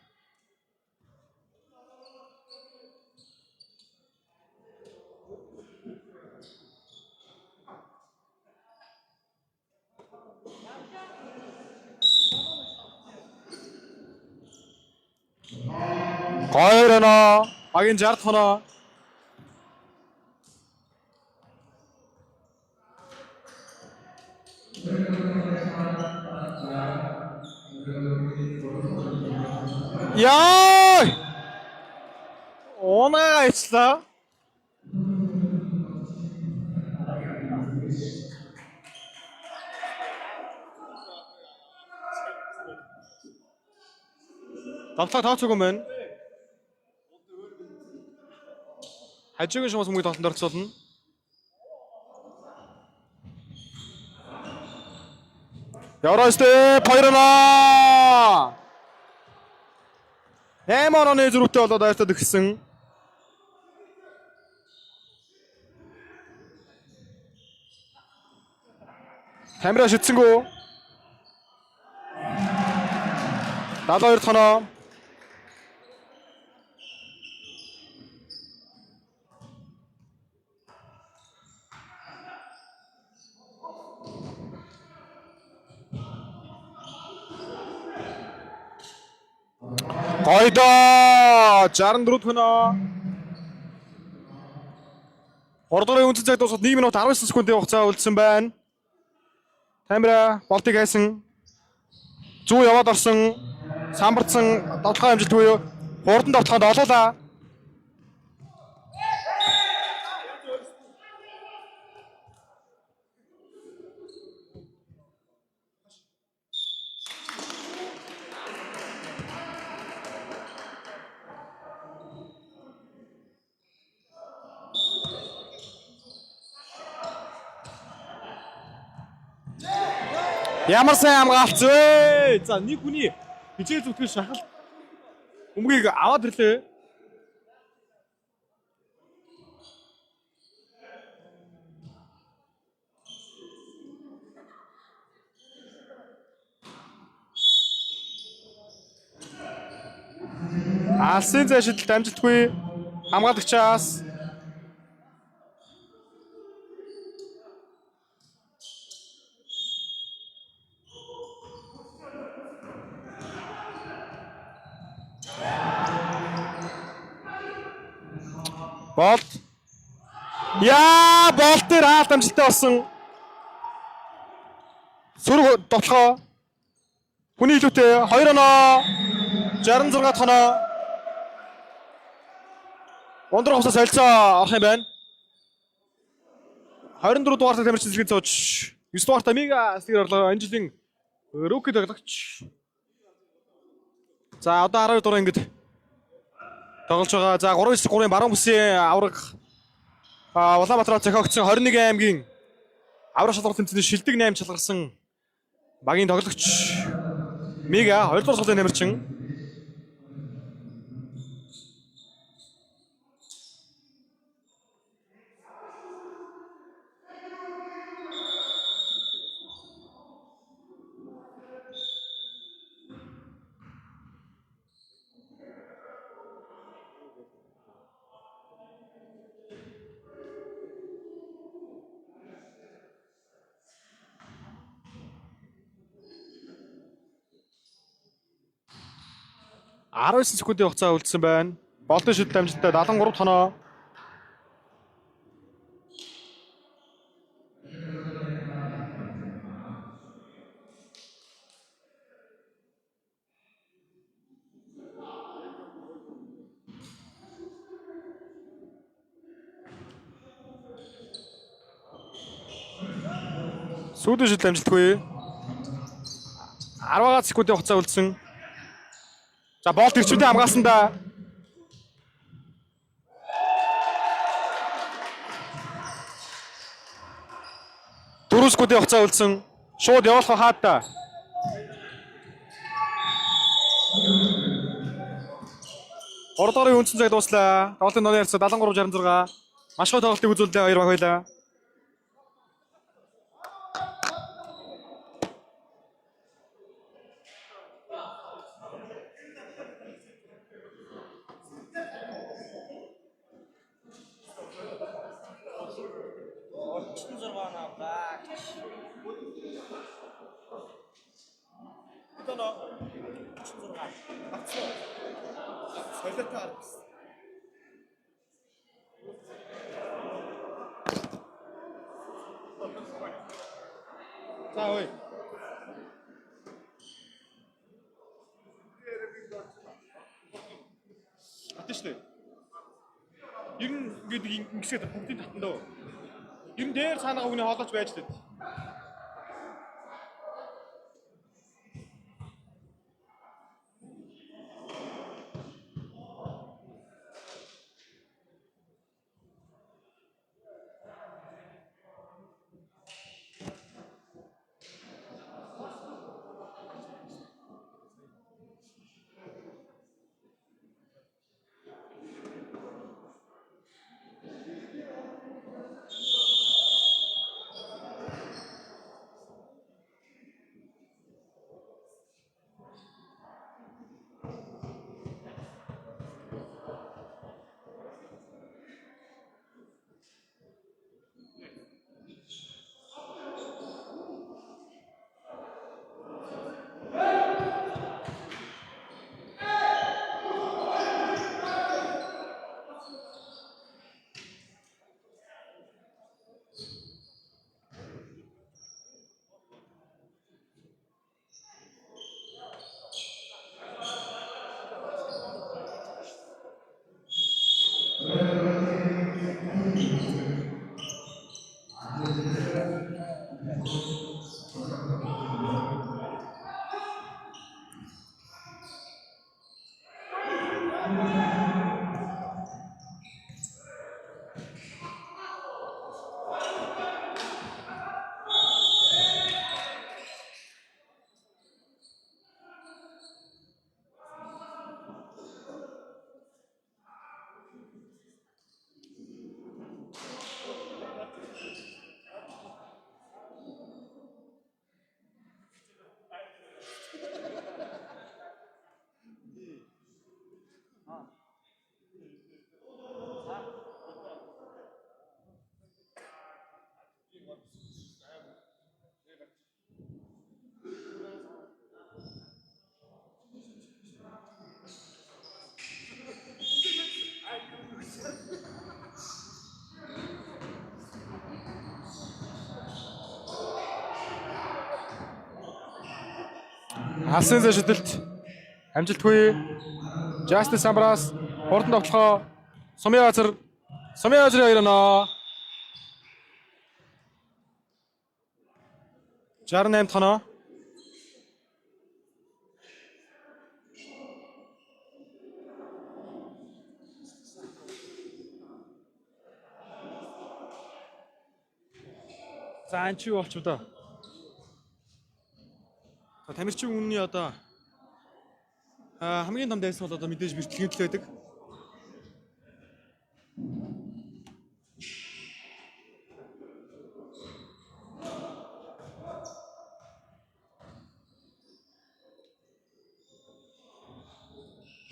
Хоёр оноо, багийн 60 оноо. Яа! Оноо ицлаа. Давтаа тооцоог юм байна. Хажуугийн шумаас мөнгө тоглолтод орцуулна. Евростэй Пайрана. Эмороны зүрхтэй болоод ойртоод өгсөн. Тамира шидсэнгүү. 72 тоноо. Гойдо 64 тоноо. Ордорын үнцэн цаг дуусаад 1 минут 19 секундын хугацаа үлдсэн байна. Тамира болтыг хайсан. Зүү яваад орсон. Самбарцсан тоглохоо амжилтгүй юу? Хурдан тоглоход олоолаа. Ямар сайн хамгаалц вэ? За нэг хүний хижээ зүтгэл шахал өмгийг аваад ирлээ. Алсын зэшилд амжилтгүй хамгаалагчаас болт. Яа, болт дээр хаалт амжилттай болсон. Сүрэг тоглохоо. Хүний илүүтэй 2 оноо 66 тоноо. Ондроо хосоо солилцоо авах юм байна. 24 дугаартай тамирчин зэрэг зооч 9 дугаартай мега стигэр орлоо. Энэ жилийн рүүки тоглогч. За одоо 12 дугаар ингэж тоглож байгаа. За 3-9-3-ын баруун бүсийн авраг Улаанбаатар зохиогдсон 21 аймгийн авраг шалралт тэмцээний шилдэг 8 шалгарсан багийн тоглогч Мега 2 дугаар суулын тамирчин. Арван секундын хугацаа үлдсэн байна. Болтын шүд дамжинтай 73 тоноо. Сүүлийн шүд дамжинтгүй. 10 секундын хугацаа үлдсэн. За болт ирчүүдээ хамгаалсан да. Дөрөв секундын хугацаа үлдсэн. Шууд явуулах хаад та. Ордорын үндсэн цаг дуслаа. Тоглолтын ноны харьцаа 73-66. Маш гой тоглолтыг үзүүллээ хоёр баг хоёлаа. Солиотой арга. За ой. Атна шүү дээ. Ер нь ингээд ингэсгээд бүгдийн татандаа. Ер нь дээр цаанаа өгний хоолойч байж дээ. Алсын зэшилтэлт амжилтгүй Justice Sambras хурдан тоглохоо Сумын Азар 2 оноо 68 тоноо за анчи болчих доо. Тамирчин үнний одоо хамгийн том дайсан бол одоо мэдээж бэртлэгийн төлөө байдаг.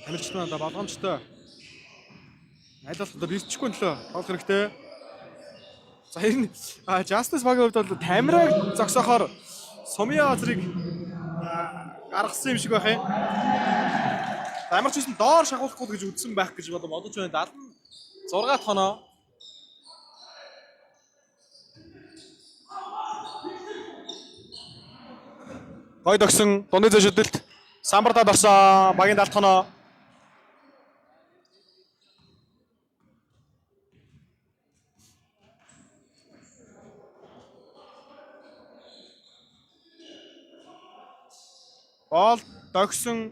Тамирчин одоо болгоомжтой аль болох одоо бэртчихгүй төлөө тоглох хэрэгтэй. За энэ Justice багийн хувьд бол тамираг зогсоохоор Сумын Азрыг гаргасан юм шиг байх юм. Ямар ч юм доор шахуулахгүй гэж үдсэн байх гэж бодож байна. 76 тоноо. Гой догсон дуны зэшилтэлт Самбартад орсон багийн 70 тоноо. Бол догсон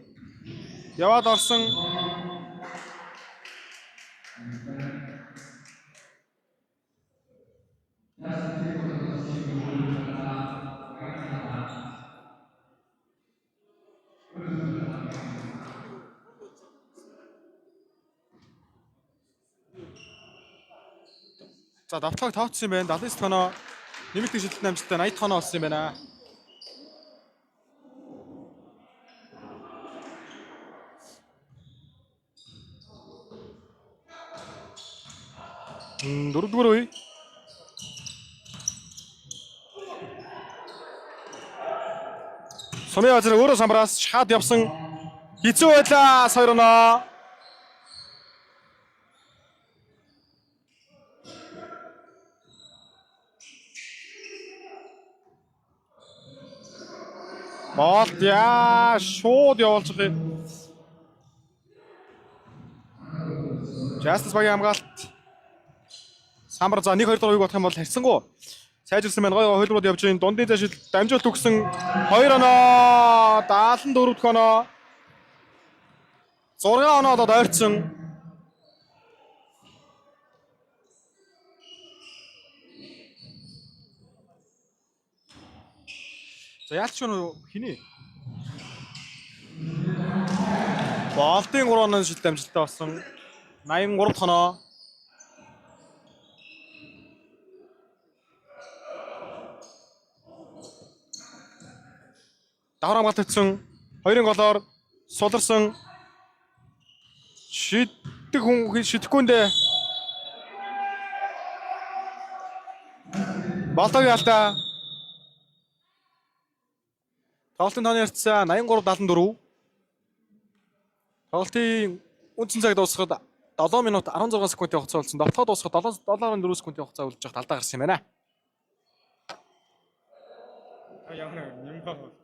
яваад орсон за давтлагыг тооцсон юм байна. 79 тоноо нэмэлт шилжилтийн амжилттай 80 тоноо болсон юм байна. Дөрөвдүгээр үе. Сумын Азар өөрөө Самбраас шахаад явсан Хэцүү байлаа 2 оноо. Болт яа шууд явуулчих юм. Justice багийн хамгаалт. Самбар за 1-2 дугаар үеиг бодох юм бол харьцангуй сайжирсан байна. Гой хөлбөрөд явж байна. Дундын зашил дамжуулт өгсөн 2 оноо, 74 дахь оноо. 6 оноо одоо ойрцсон. За яалч нь хиний? Болтын 3 оноо шил дамжуултаа болсон. 83 дахь оноо. Давхар хамгаалт өгсөн. 2-ын голоор суларсан. Шиддэг хүн шидэхгүй нэ. Болтогийн алдаа. Тоглолтын тооны ярцсан 83-74. Тоглолтын үндсэн цаг дуусахад 7 минут 16 секундын хугацаа болсон. Тоглолт дуусахад 7.4 секундын хугацаа үлдэж байхад алдаа гарсан юм байна. Ямар юм бэ?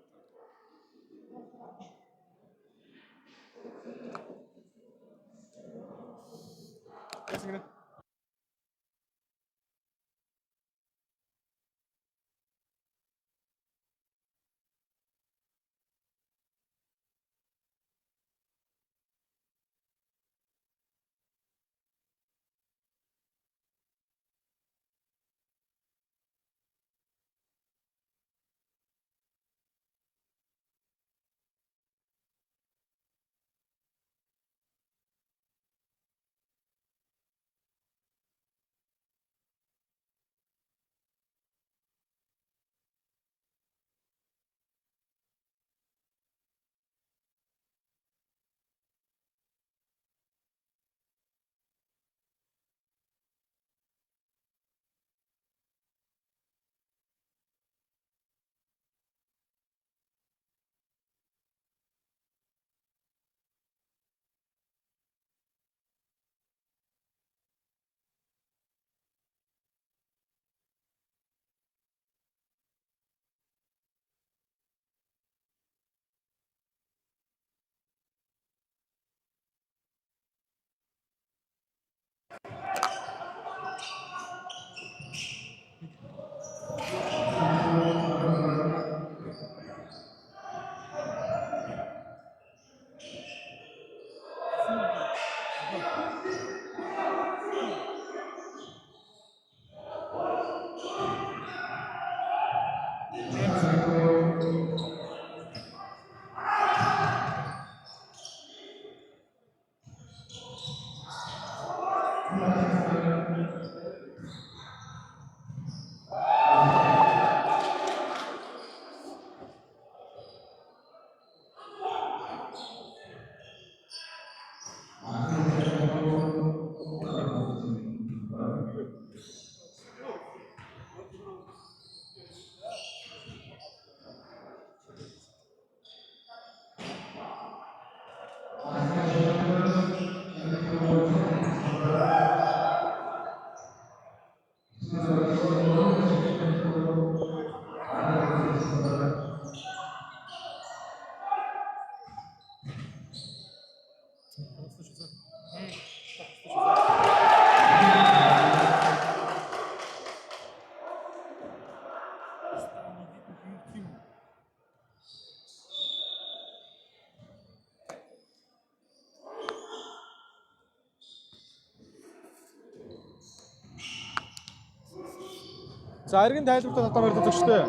За эргэн тайлбартай татаа барьдаг зөкштэй.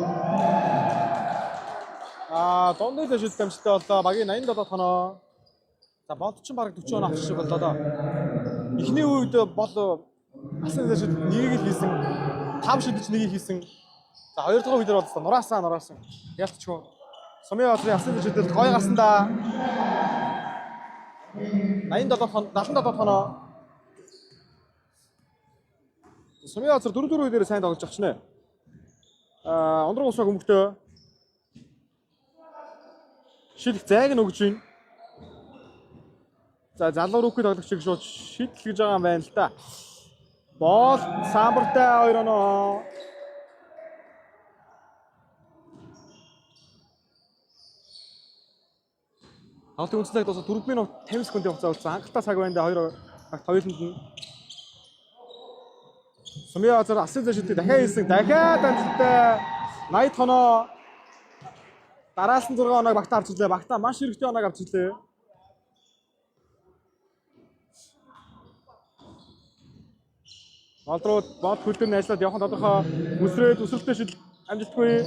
Дундын зашил дамжтай боллоо. Багийн 87 тоноо. За болд ч баг 40 оноо авчих шиг боллоо доо. Эхний үед бол асан зашил нэгийг л хийсэн. 5 шидэж нэгийг хийсэн. За хоёр дахь үедэр боллоо. Нураасан. Ялцчихв. Сумын баазрын асан зашил дээр гой гарсан да. 77 тоноо. Сумын баазар 4 үедэр сайн тоглож авч нэ. Ондрог усаа хүмүүстээ шилх зайг нь өгж байна. За залуу рүүхий тоглогчийг шууд шийдэл гэж байгаа юм байна л та. Боол самбартай 2 оноо. Халтын үндэслэг дуусах 4 минут 50 секундын хугацаа болсон. Хангалттай цаг байна да 2 багт хоёуланд нь. Сумья азар ассын зэшилтэй дахиад хийсэн. Дахиад амжилттай 80 тоноо. Дараас нь 6 оноог багтаа авч ирлээ. Багтаа маш хэрэгтэй оноог авч ирлээ. Болдрууд бод хөлтөнд ажиллаад явах тодорхой үсрээд үсрэлтэй шил амжилтгүй.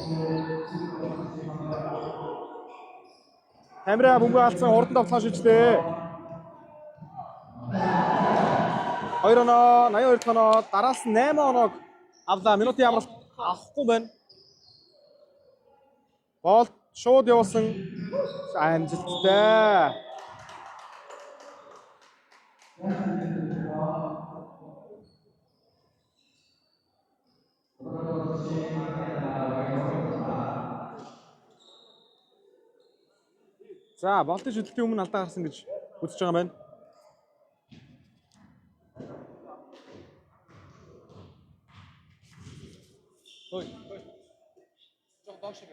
Хамраа бөмбөг алдсан хурдан давталгаа шилжлээ. 2 оноо, 82 тоноо, дараас нь 8 оноог авлаа. Минутын амралт авахгүй байна. Бол шууд явуулсан амжилттай. За, болтын шүтлтийн өмнө алдаа гарсан гэж үзэж байгаа юм байна. Ой. Жоо доош шиг.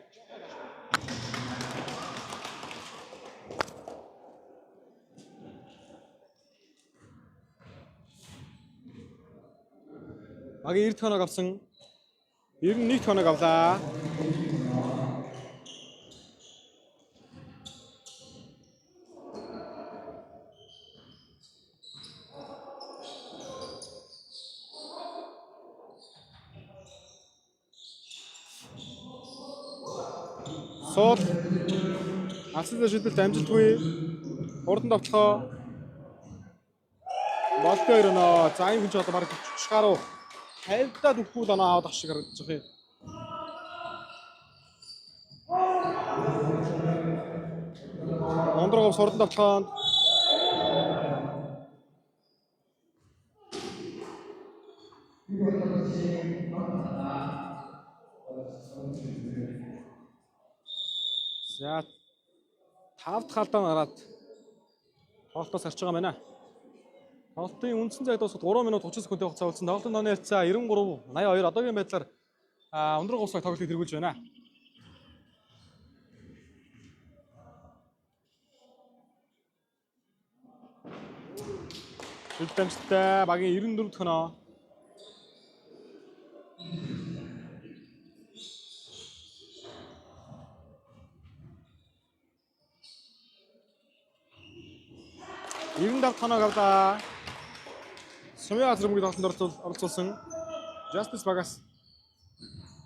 Багийн 90 тоног авсан. 91 тоног авлаа. Сууд алсын шийдэлд амжилтгүй хурдан давтлахоо болтой 2 оноо. За энэ хүн ч одоо баг 40 гаруй 50-даа дөхвөл оноо аваад ах шиг харагдаж байна. Ондрогов хурдан давтлахоо за 5 дахь алдаан гараад тоглолтоос гарч байгаа юм байна. Тоглолтын үндсэн цаг дуусахад 3 минут 30 секундын хугацаа болсон. Тоглолтын тооны харьцаа 93-82 одоогийн байдлаар өндөр говсог тоглолтыг тэргүүлж байна. Шилдэмжтэй багийн 94 тоноо. тоног авлаа. Сумья азар мөнгөд тоглолтод оролцуулсан Justice багаас.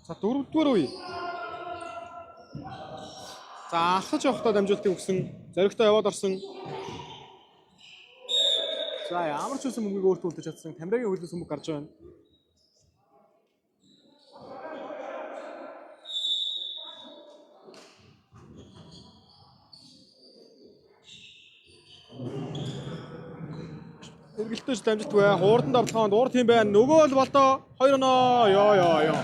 За 4-р үе. За алхаж явахдаа дамжуултыг өгсөн. Зоригтой яваад орсон. За ямар ч үсэн мөнгөийг өөртөө үлдэж чадсан. Тамирагийн хөлөөс мөнгө гарч байна. Эргэлтэж дамжилтгүй. Хуурдан давталгаанд уур тийм байна. Нөгөө л болдоо 2 оноо. Ёо.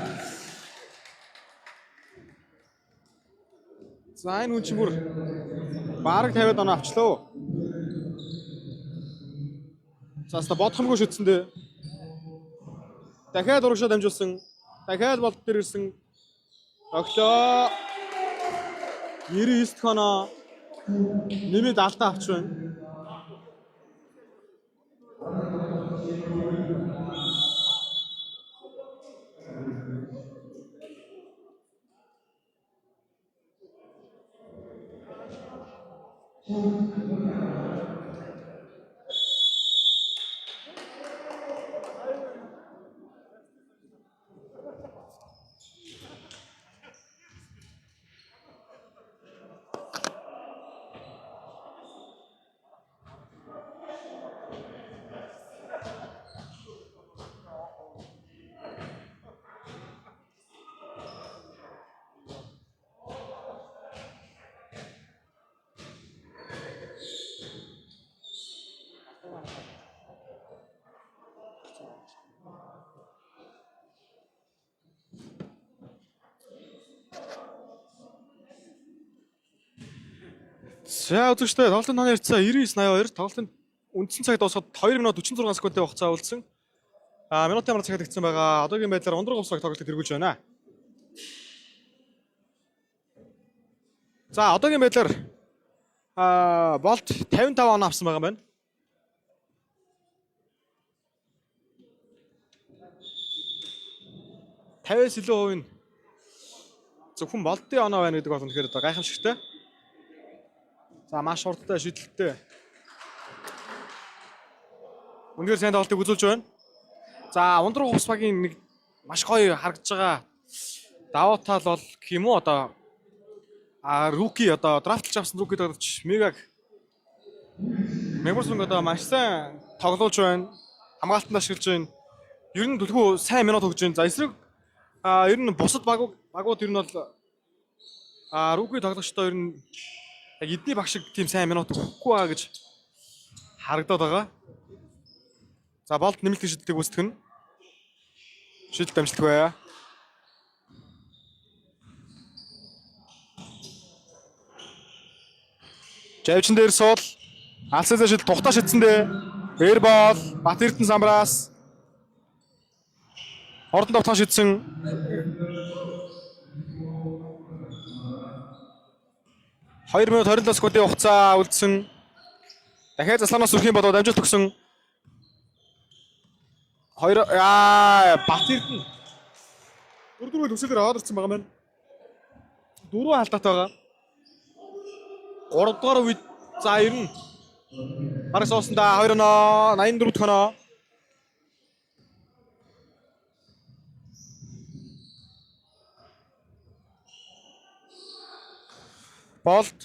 За энэ хүн чи бүр бараг 50 оноо авчлаа. За ста бодхомгүй шүтсэн дээ. Дахиад урагшаа дамжуулсан. Дахиад болд дээр ирсэн. Оглоо. 99 оноо. Нэмээд алдаа авч байна. За үзэгчдээ тоглолтын тооны харьцаа 99-82 тоглолтын үндсэн цаг дуусахад 2 минут 46 секундтэй хугацаа үлдсэн. Минутын ямар цагт игдсэн байгаа. Одоогийн байдлаар ундраг хувцаг тоглолтыг тэргүүлж байна. За одоогийн байдлаар Болт 55 он авсан байгаа юм байна. Тавиас илүү хувийн зөвхөн Болтын оноо байна гэдэг бол үнэхээр одоо гайхамшигтай. За маш хурдтай шийдэлттэй. Үнэхээр сайн тоглолтыг үзүүлж байна. За ундраг хувцс багийн нэг маш гоё харагдж байгаа давуу тал бол гэх юм уу одоо руки одоо драфтлж авсан руки тоглогч Мегмурсунг одоо маш сайн тоглож байна. Хамгаалтанд ашиглаж байна. Ер нь төлхөө сайн минут өгч байна. За эсрэг ер нь бусад багууд ер нь бол руки тоглогчдоо ер нь яг эдний баг шиг тийм сайн минут өгөхгүй байгаа гэж харагдаад байгаа. За Болт нэмэлт шийдэлтийг үүсгэх нь. Шийдэлт амжилтгүй. Жавчин дээр суул. Алсаа шил тухтаа шидсэндээ. Эрбол Бат Эрдэнэ самбраас. Ордон давтан шидсэн. Хоёр минут 27 секундын хугацаа үлдсэн. Дахиад заслаанаас өрөх юм болоод амжилт өгсөн. Бат Эрдэнэ. Дөрөвдүгээр төсөлөөр аваад ирсэн байгаа маань. Дөрөв алдаатай байгаа. 3 дугаар үед за ер нь бараг соосонда 2 оноо 84 дахь оноо. Болт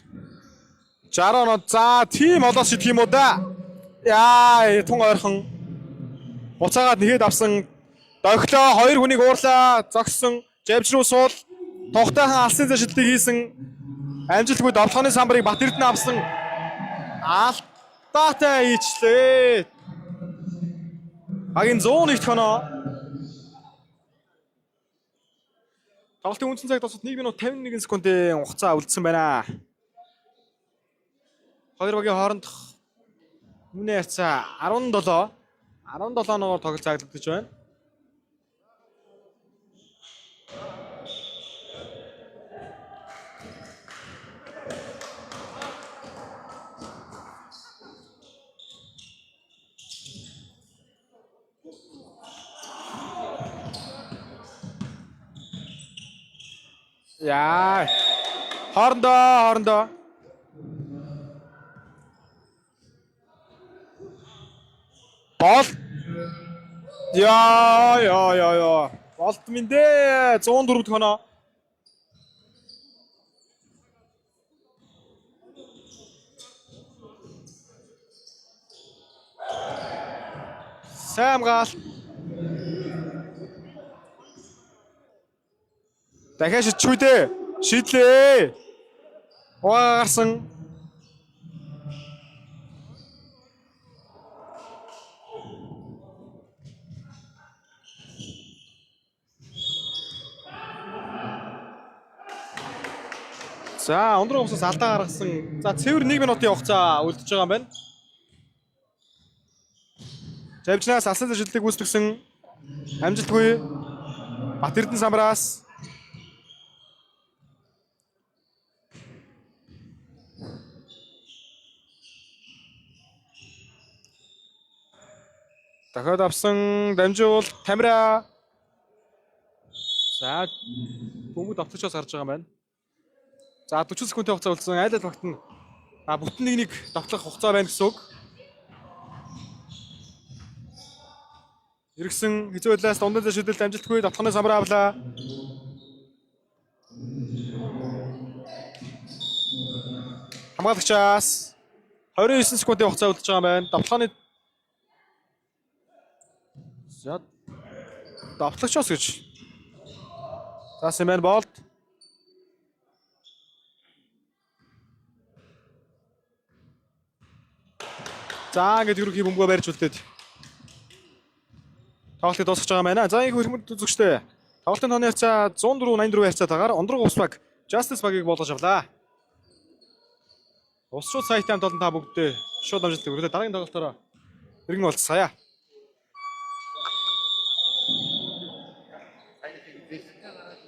60 оноо. За тийм олоос шидэх юм уу да. Тун ойрхон. Буцаагаад нэгэд авсан. Догтлоо 2 хүнийг уурлаа. Зогссон. Жавч руу суул. Тухтайхан алсын шидэлтийг хийсэн. Амжилтгүй довтлооны самбарыг Бат Эрдэнэ авсан. Алдаатай ийчлээ. Багийн 101 оноо. Тоглолтын үндсэн цаг дуусахад 1 минут 51 секундын хугацаа үлдсэн байна. Хоёр багийн хоорондох үнэ харьцаа 17 нуугаар тоглолт цааглагдаж байна. Хоорондоо. Болт. Болт минь дээ 104 дахь оноо. Сайн гал. Дахиад шидчихвэ. Шидлээ. Гарсан. За ундраг хувцас алдаа гаргасан. За цэвэр 1 минутын хугацаа үлдэж байгаа юм байна. Жавчнаас алсан шидэлтийг үүсгэсэн. Амжилтгүй. Бат Эрдэнэ самбраас. Дахиад авсан дамжуул Тамира. За бөмбөг давтагчаас гарч байгаа юм байна. За 40 секундын хугацаа үлдсэн. Айл багт нь бүтэн нэг давтлах хугацаа байна гэсэн үг. Иргсэн хэзээ байлаас дундын шидэлт амжилтгүй давтахны самбар авлаа. Хамгаалагчаас 29 секундын хугацаа үлдэж байгаа юм байна. Давтахны за давтлагчаас гэж. За Сэмэн Болт. За ингэж ерөнхий бөмбөгөө барьж үлдээд. Тоглолтыг дуусгаж байгаа юм байна. За их хөрмөд үзэгчтэй. Тоглолтын тооны харьцаа 104-84 харьцаатаагаар ундраг ус баг Justice багийг болгож авлаа. Усшууд саятай хамт олон та бүгдээ шууд амжилт хүрлээ. Дараагийн тоглолтоор иргэн болцгаая. сайн нэг зэрэгтэй гараад